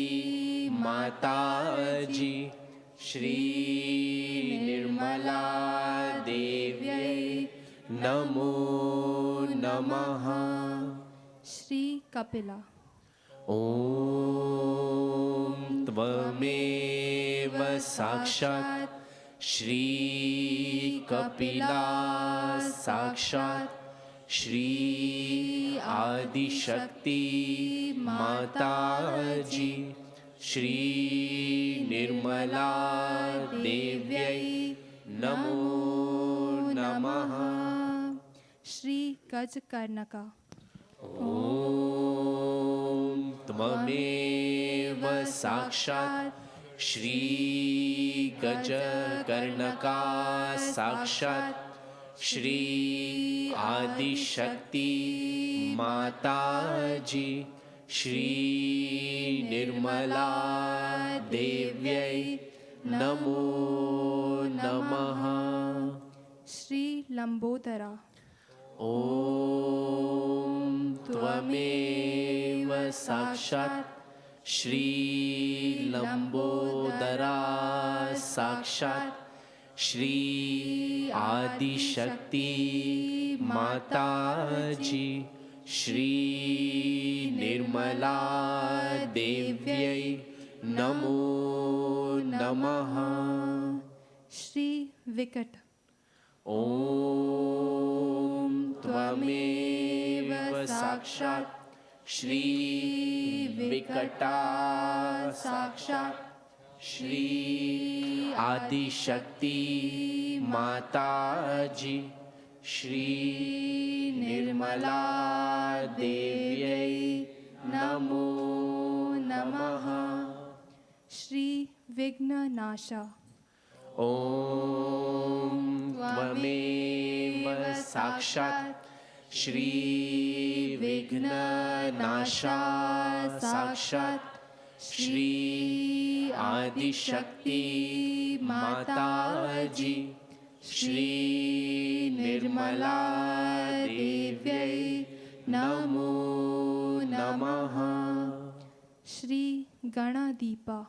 माताजी श्री निर्मला देव्यै नमो नमः। Shri Kapila. ॐ त्वमेव साक्षात् श्री कपिला साक्षात् श्री आदिशक्ति माताजी श्री निर्मला देव्यै नमो नमः। Shri Gajkarnaka. ॐ त्वमेव साक्षात् श्री गजकर्णका साक्षात् Shri Adi Shakti Mataji, Shri Nirmala Devyai Namo Namaha. Shri Lambodara. Om Tvameva Sakshat Shri Lambodara Sakshat Shri Adi Shakti Mataji, Shri Nirmala Devyai Namo Namaha. Shri Vikat. Om Tvameva Sakshat Shri Vikata Sakshat Shri Adi Shakti Mataji, Shri Nirmala Devyai Namo Namaha. Shri Vigna Nasha. Om Tvameva Sakshat Shri Vigna Nasha Sakshat Shri Adi Shakti Mataji, Shri Nirmala Devyai Namo Namaha. Shri Ganadipa.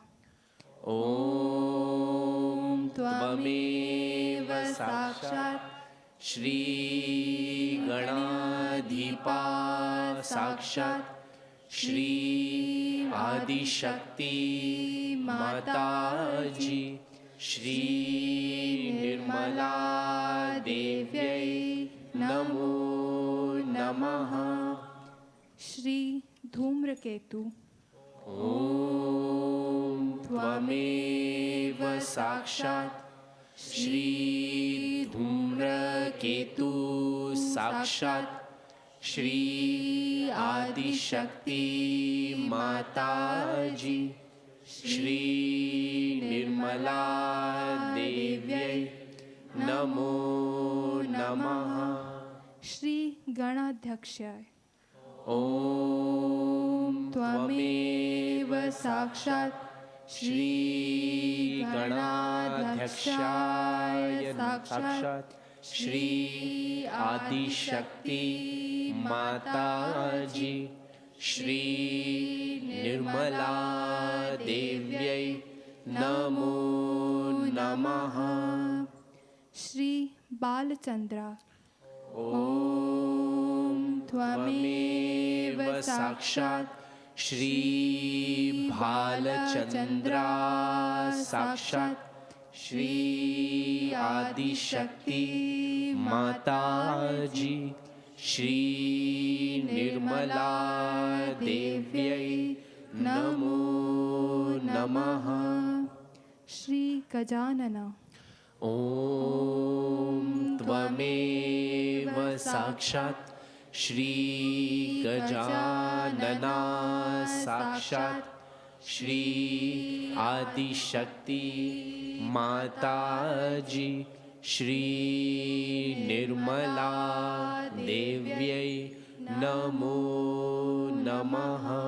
Om Tvameva Sakshat Shri Ganadhipa Sakshat Shri Adi Shakti Mataji, Shri Nirmala Devyai Namo Namaha. Shri Dhumraketu. Om Tvameva Sakshat Shri Dhumraketu Sakshat Shri Adi Shakti Mataji, Shri Nirmala Devyai Namo Namaha. Shri Ganadhyakshaya. Om Tvameva Sakshat Shri Ganadhyakshaya Sakshat Shri Adi Shakti Mataji, Shri Nirmala Devyai Namo Namaha. Shri Balachandra. Om Tvameva Sakshat Shri Bhalachandra Sakshat Shri Adi Shakti Mataji, Shri Nirmala Devyai Namo Namaha. Shri Gajanana. Om Tvameva Sakshat Shri Gajanana Sakshat Shri Adi Shakti Mataji, Shri Nirmala Devyai Namo Namaha.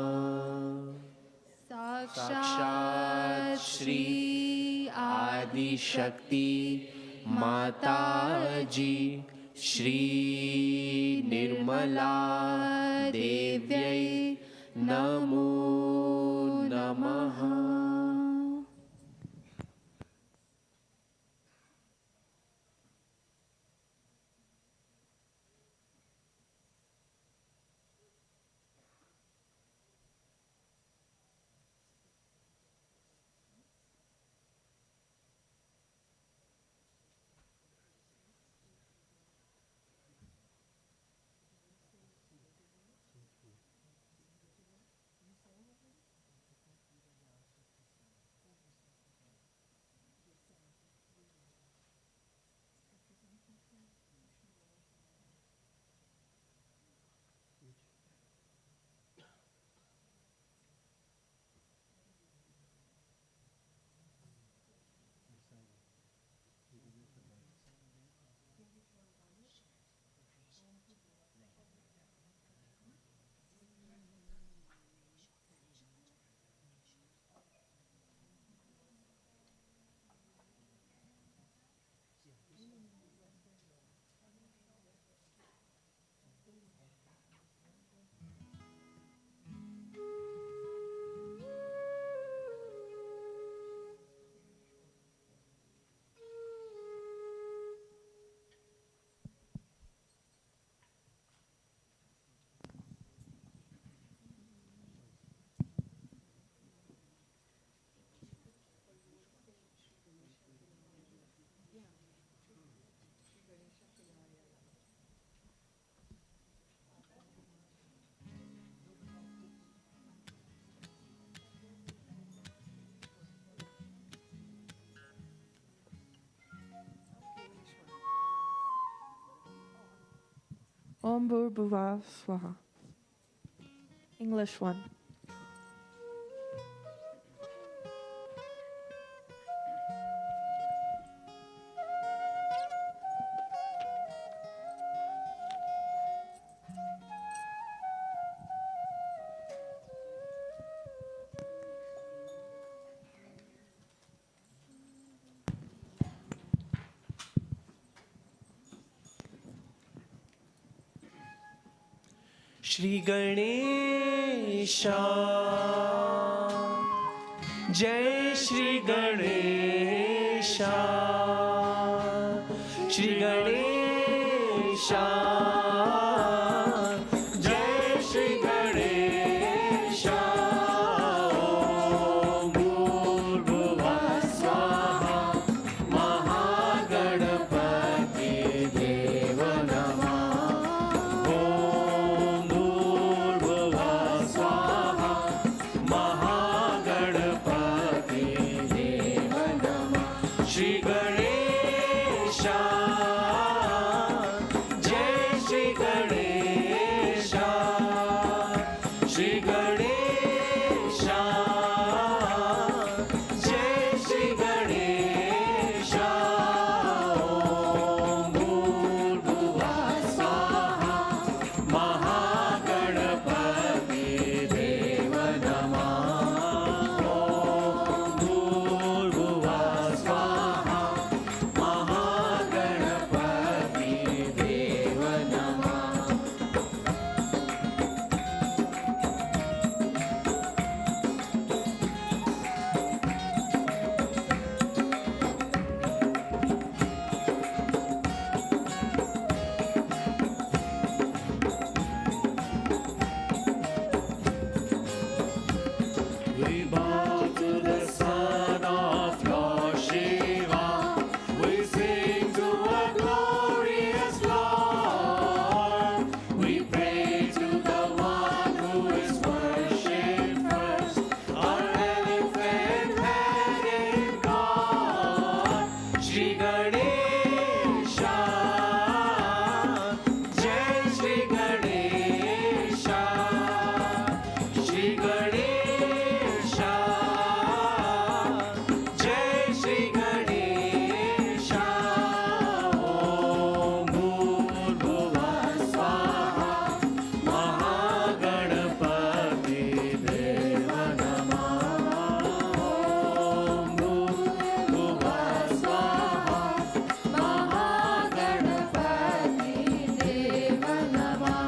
Sakshat Shri Adi Shakti Mataji, Shri Nirmala Devyai Namo Namaha. Om Bhurbuva Swaha. English 1. Shri Ganesha, Jai Shri Ganesha, Shri Ganesha, Jai Shri Ganesha, Om Bhurbuva Swaha, Mahaganapati Deva Namah. Shri Ganesha, Jai Shri Ganesha, Shri Ganesha, Jai Shri Ganesha, Om Bhurbuva Swaha, Mahaganapati Deva Namah. Om Bhurbuva Swaha, Mahaganapati Deva Namah. We bow to the Son of Lord Shiva. We sing to a glorious Lord. We pray to the one who is worshipped first, our elephant-headed God. Shri Ganesha, Jai Shri Ganesha, Shri Ganesha, Jai Shri Ganesha, Om Bhurbuva Swaha, Mahaganapati Deva Namah. Om Bhurbuva Swaha, Mahaganapati Deva Namah.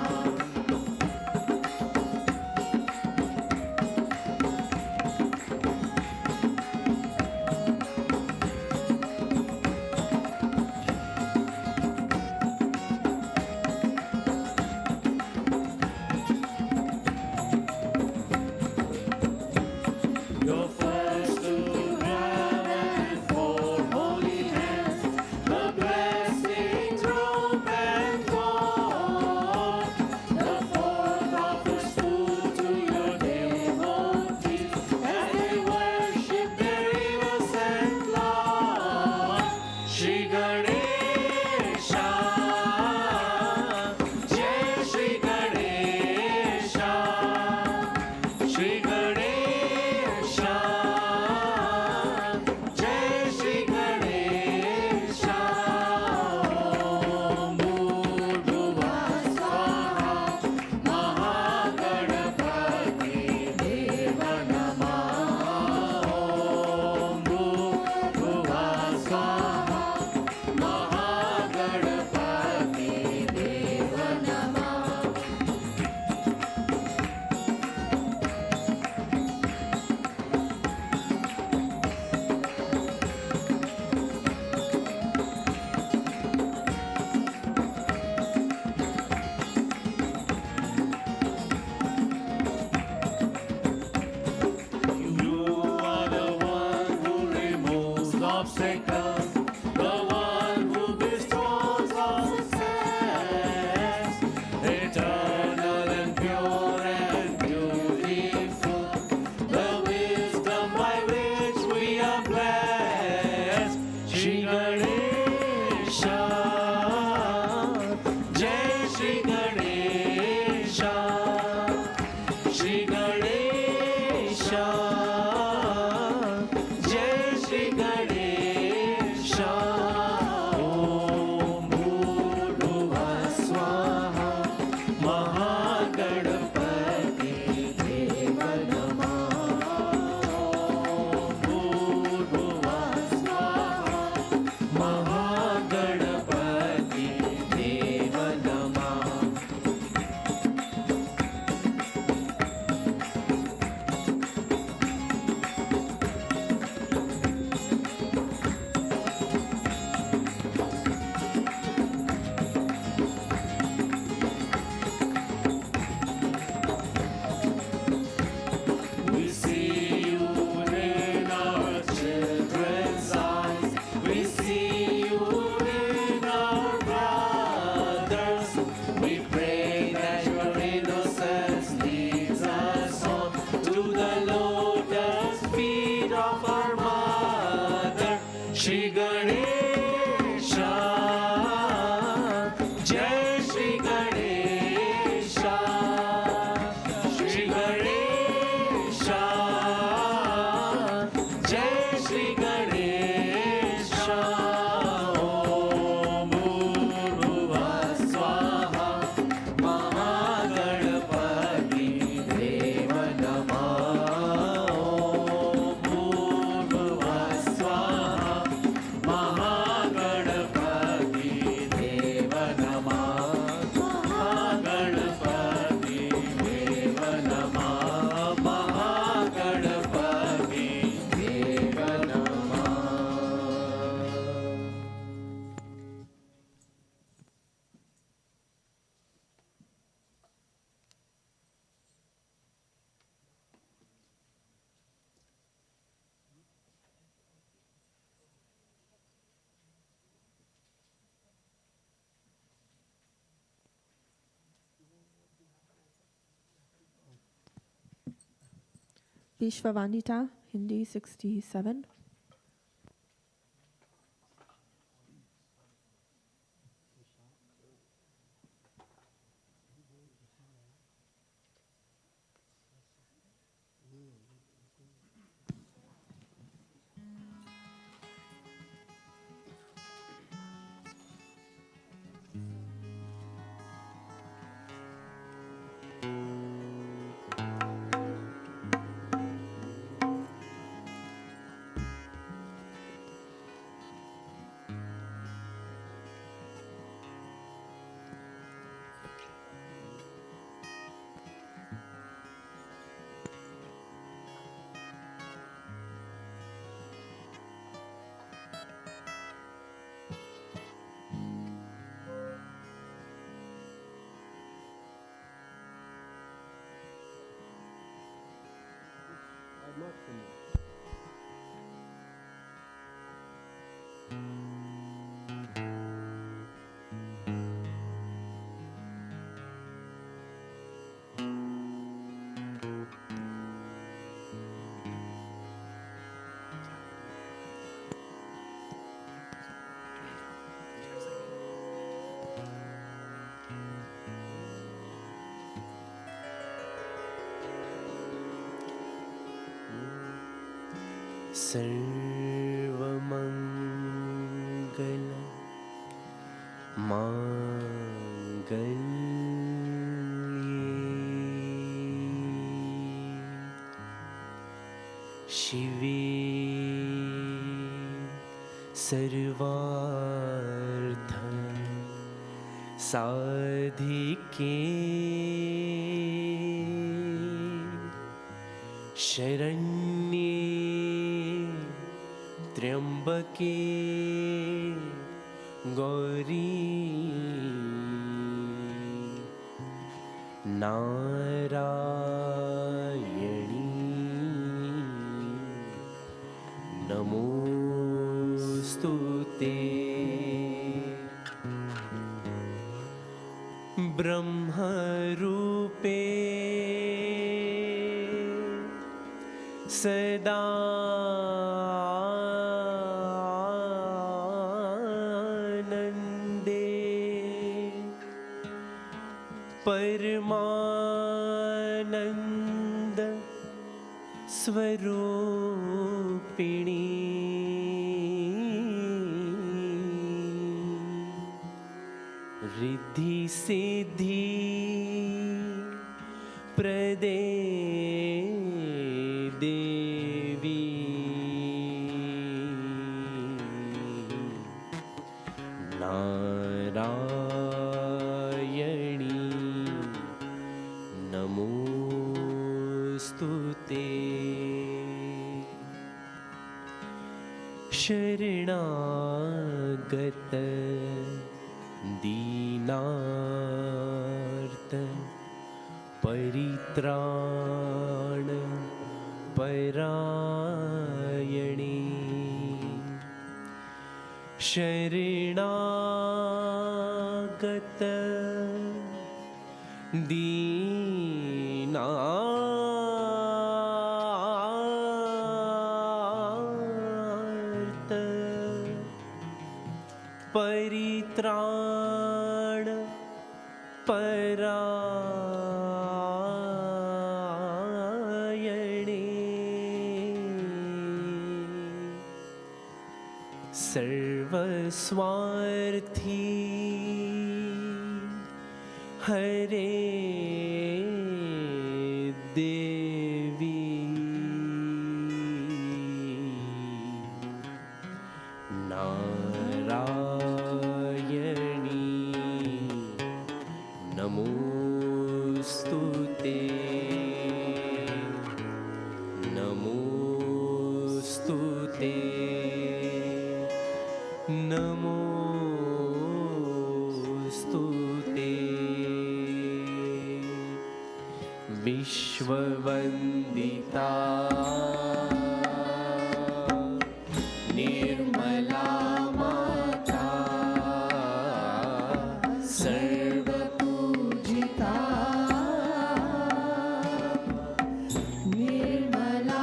You're first to grab and four holy hands, the blessings robe and gold. The fourth offers food to your devotees as they worship their innocent Lord. Shri Ganesha, Jai Shri Ganesha, Shri Ganesha, Jai Shri Ganesha, Om Bhurbuva Swaha, Mahaganapati Deva Namah. Om Bhurbuva Swaha, Mahaganapati Deva Namah. You are the one who removes obstacles, the one who bestows all success. Eternal and pure and beautiful, the wisdom by which we are blessed. Shri Ganesha, Jai Shri Ganesha. Vishwavandita, Hindi 67. सर्वमङ्गल माङ्गल्ये शिवे सर्वार्थ साधिके शरण्ये त्र्यंबके गौरी नारायणी नमोस्तुते ब्रह्मरूपे सदा परमानंद स्वरूपिणी रिद्धि सिद्धि प्रदे देवी नारायणी नमोस्तुते शरणागत दीनार्त परित्राण परायणे शरणागत दीनार्त परित्राण परायणे सर्वस्वार्थी हरे देवी नारायणी नमोस्तुते नमोस्तुते नमोस्तुते विश्ववन्दिता निर्मला माता सर्वपूजिता Nirmala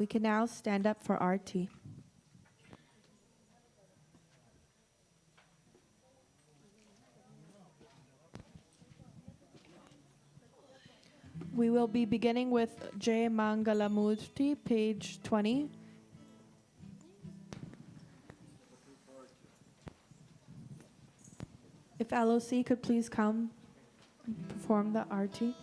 We can now stand up for Arti. We will be beginning with Jai Mangalamurti, page 20. If LOC could please come and perform the Arti.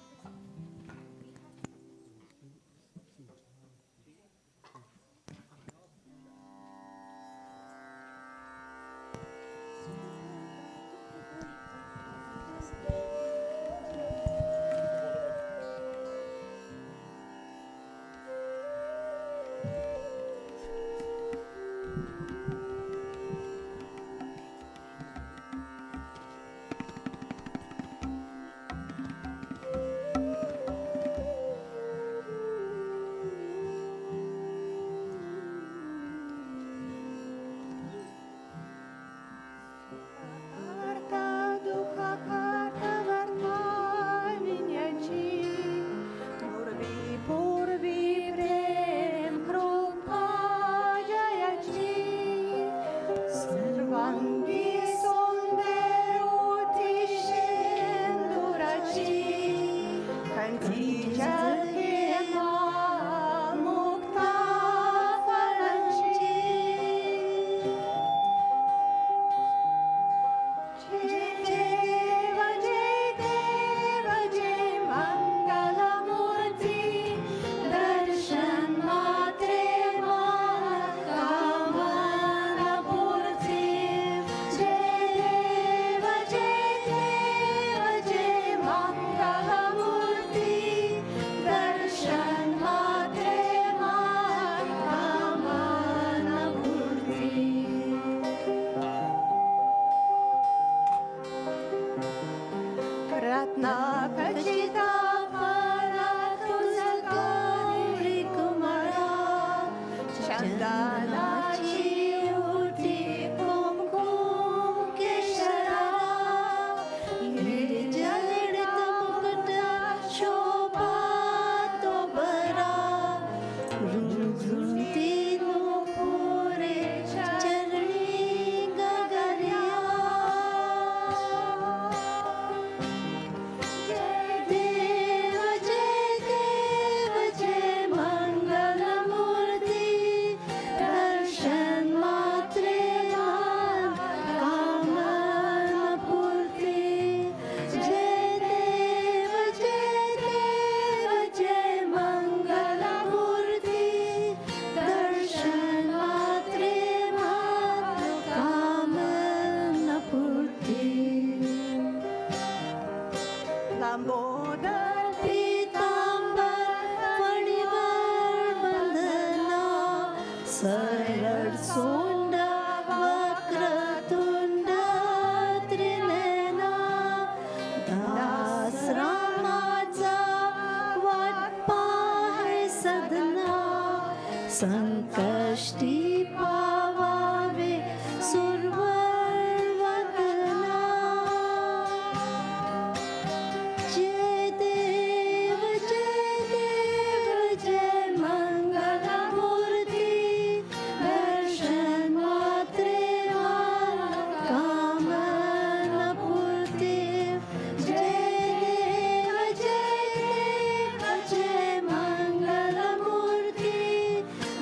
Mangalamurti,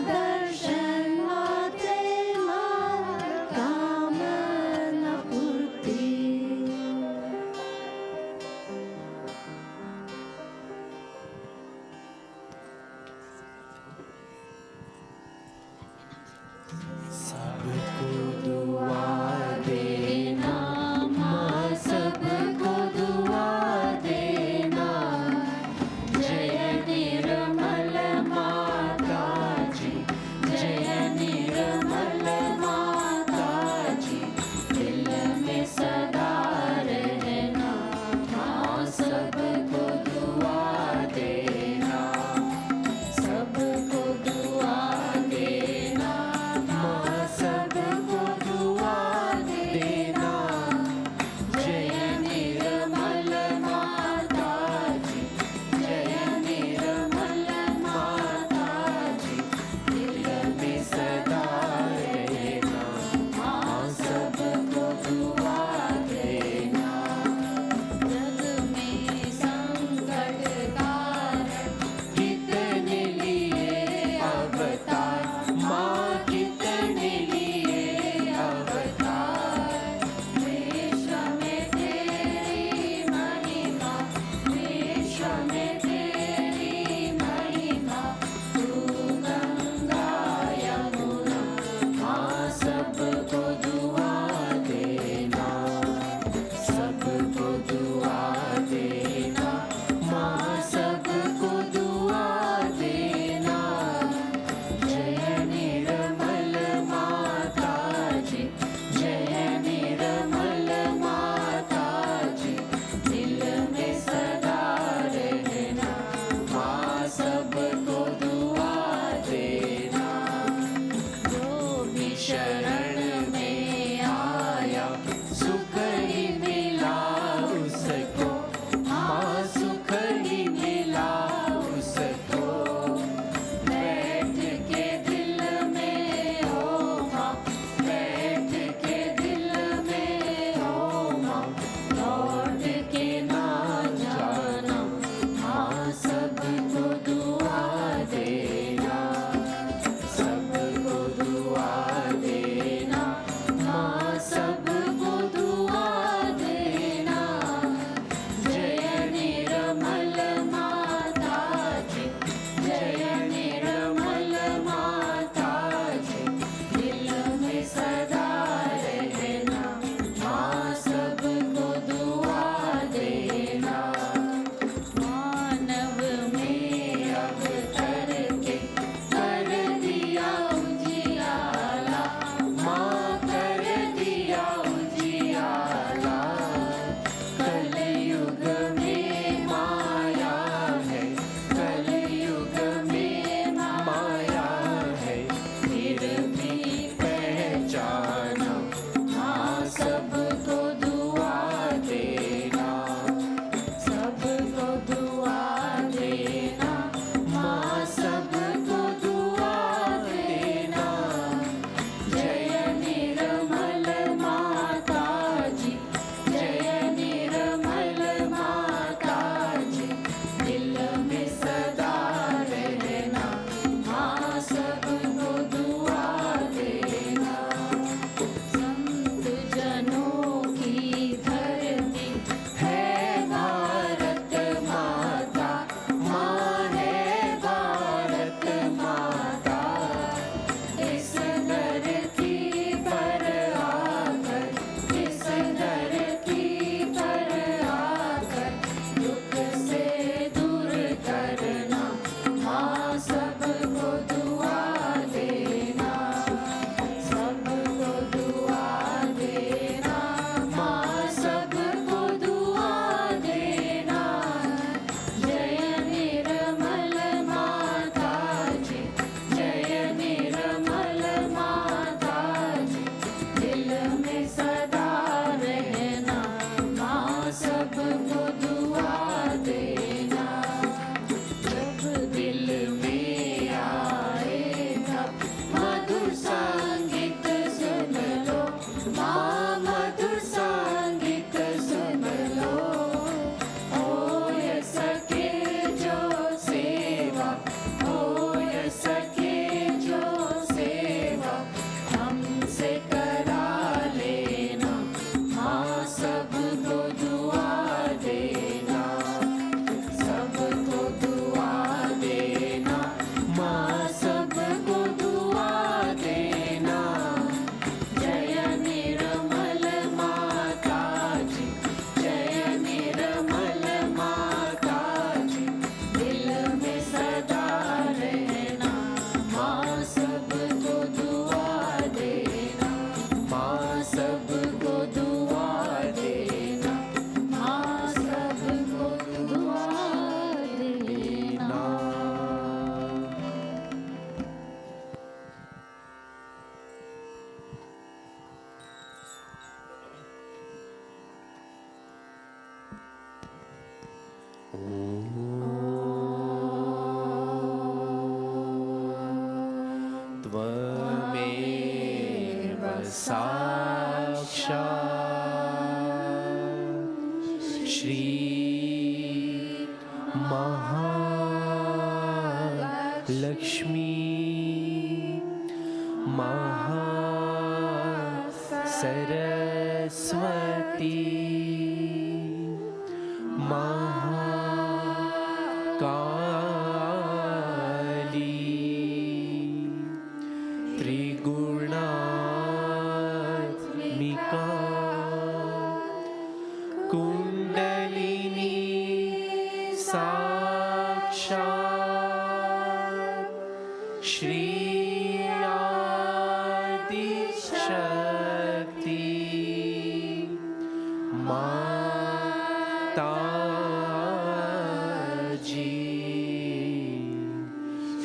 darshan matre त्वमेव साक्षात् श्री महालक्ष्मी महासरस्वती महाकाली त्रिगुणात्मिका कुंडलिनी साक्षात् श्री आदिशक्ति माताजी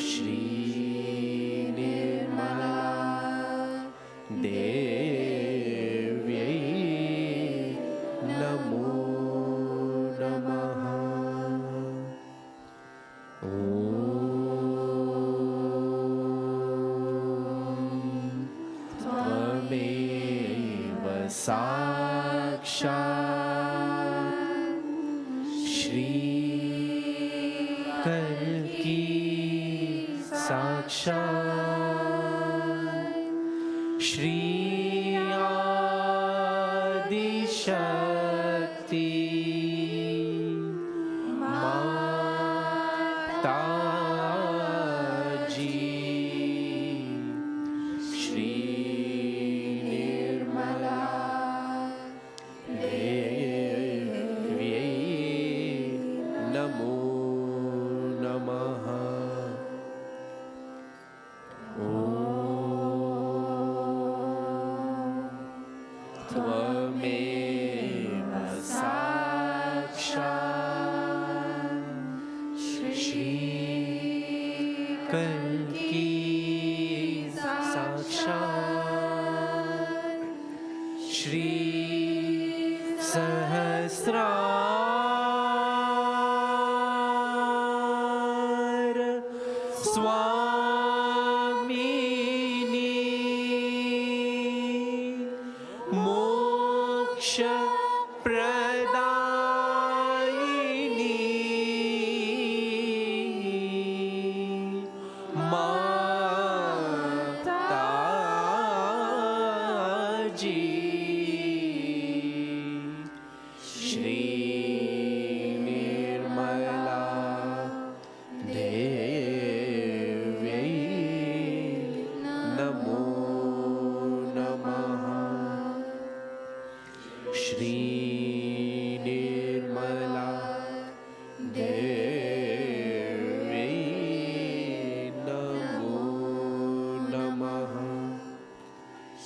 श्री निर्मला देव्यै नमो नमः। त्वमेव साक्षात् श्री कल्की साक्षात् श्री आदिशक्ति माताजी श्री निर्मला देव्यै नमो नमः। त्वमेव साक्षात् श्री कल्की साक्षात् श्री सहस्रार स्वामिनी मोक्ष प्रदायिनी माताजी श्री निर्मला देव्यै नमो नमः। श्री निर्मला देव्यै नमो नमः।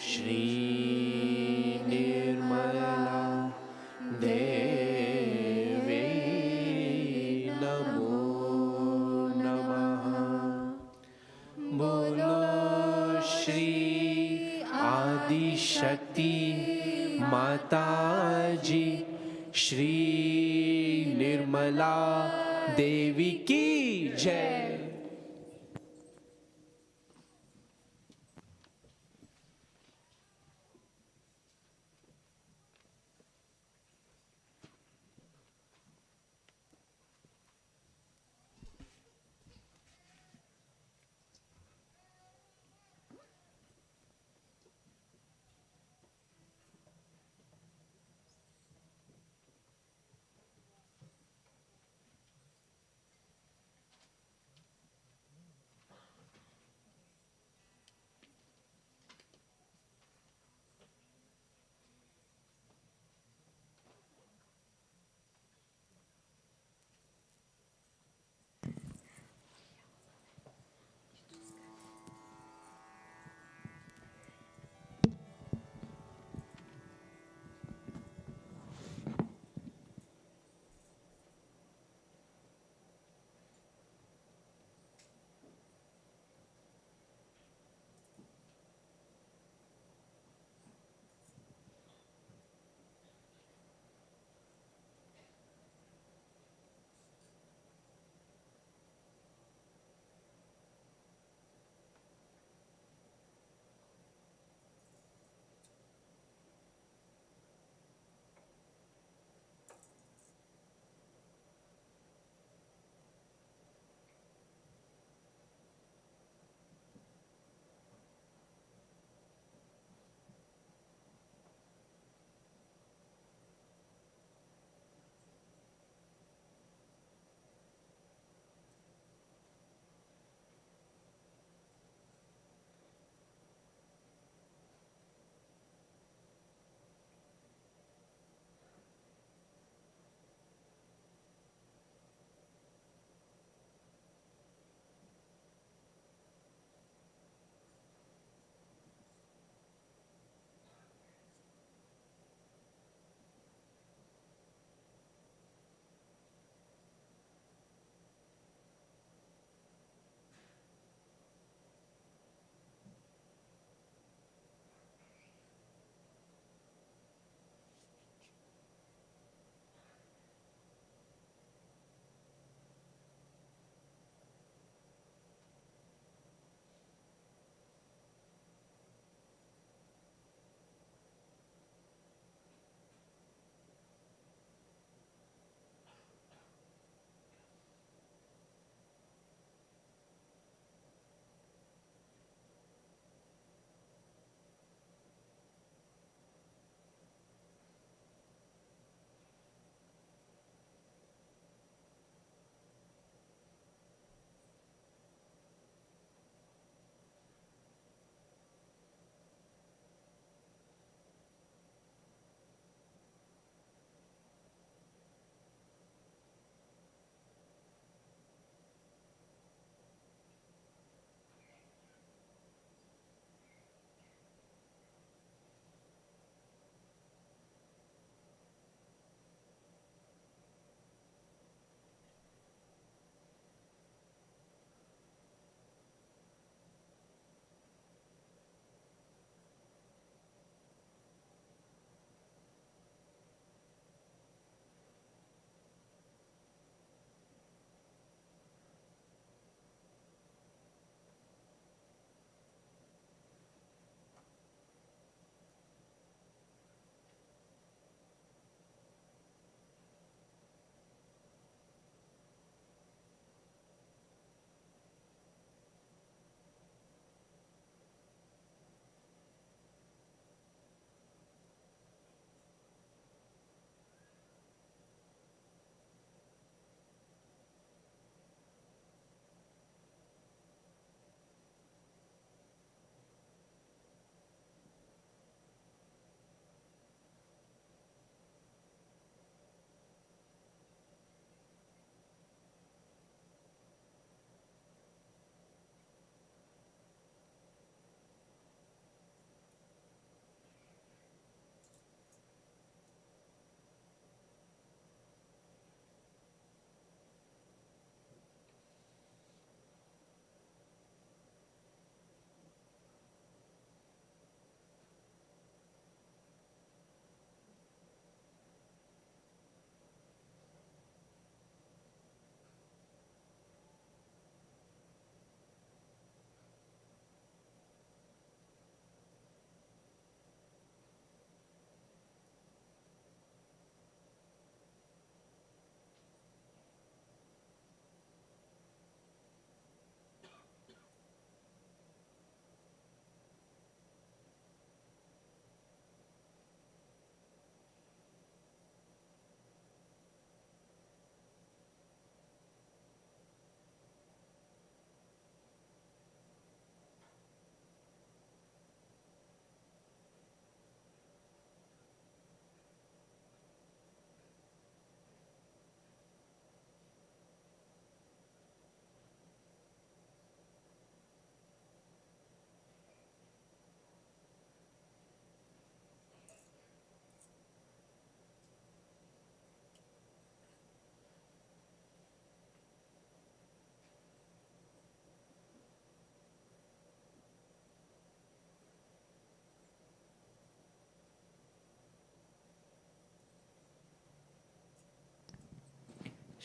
श्री निर्मला देव्यै नमो नमः। बोलो श्री आदिशक्ति माताजी श्री निर्मला देवी की जय।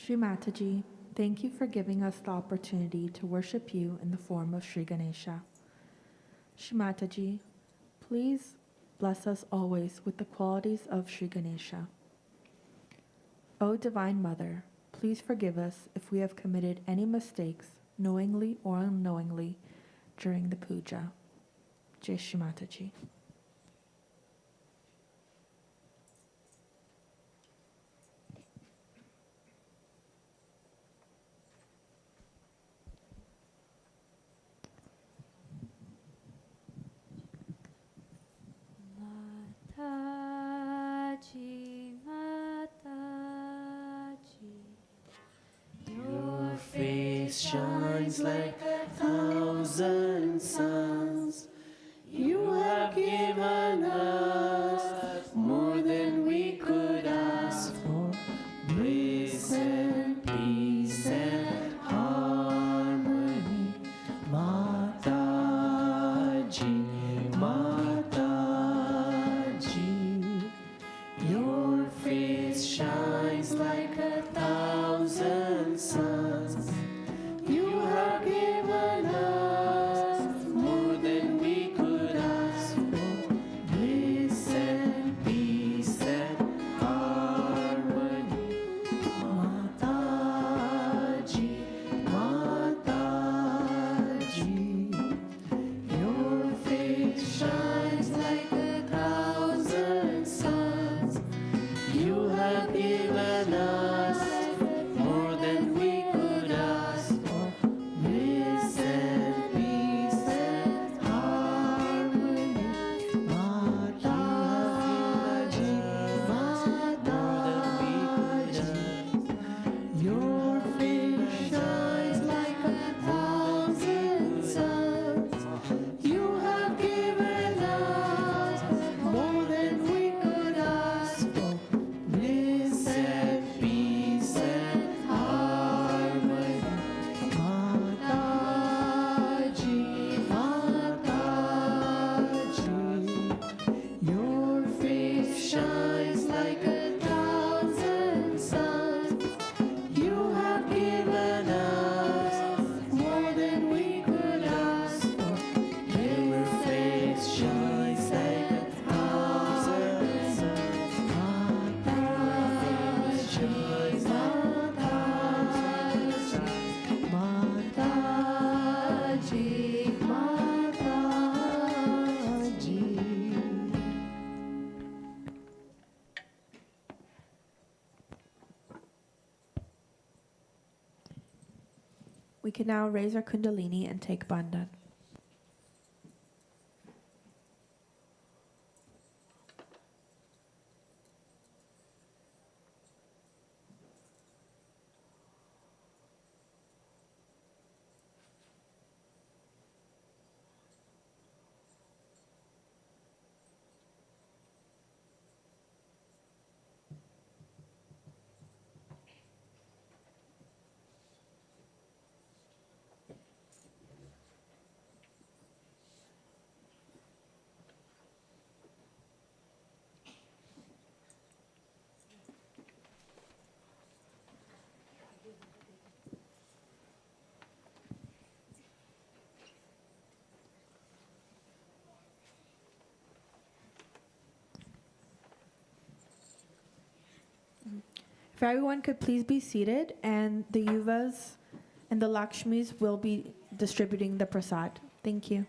Shree Mataji, thank you for giving us the opportunity to worship you in the form of Shri Ganesha. Shree Mataji, please bless us always with the qualities of Shri Ganesha. O Divine Mother, please forgive us if we have committed any mistakes, knowingly or unknowingly, during the puja. Jai Shri Mataji. Mataji, Mataji, Your face shines like 1,000 suns. You have given us more than we could ask for. Bliss and peace and harmony. Mataji, Mataji, your face shines like 1,000 suns. You have given us more than we could ask for. Bliss and peace and harmony. Mataji, Mataji, your face shines like 1,000 suns. You have given us more than we could ask for. Bliss and peace and harmony. Mataji, Mataji, your face shines like 1,000 suns. You have given us more than we could ask for. Bliss and peace and harmony. Mataji, Mataji, your face shines like 1,000 suns. You have given us more than we could ask for. Your face shines like 1,000 suns. Mataji, Mataji, Mataji, Mataji. We can now raise our kundalini and take bandhan. If everyone could please be seated, and the Yuvas and the Lakshmis will be distributing the prasad. Thank you.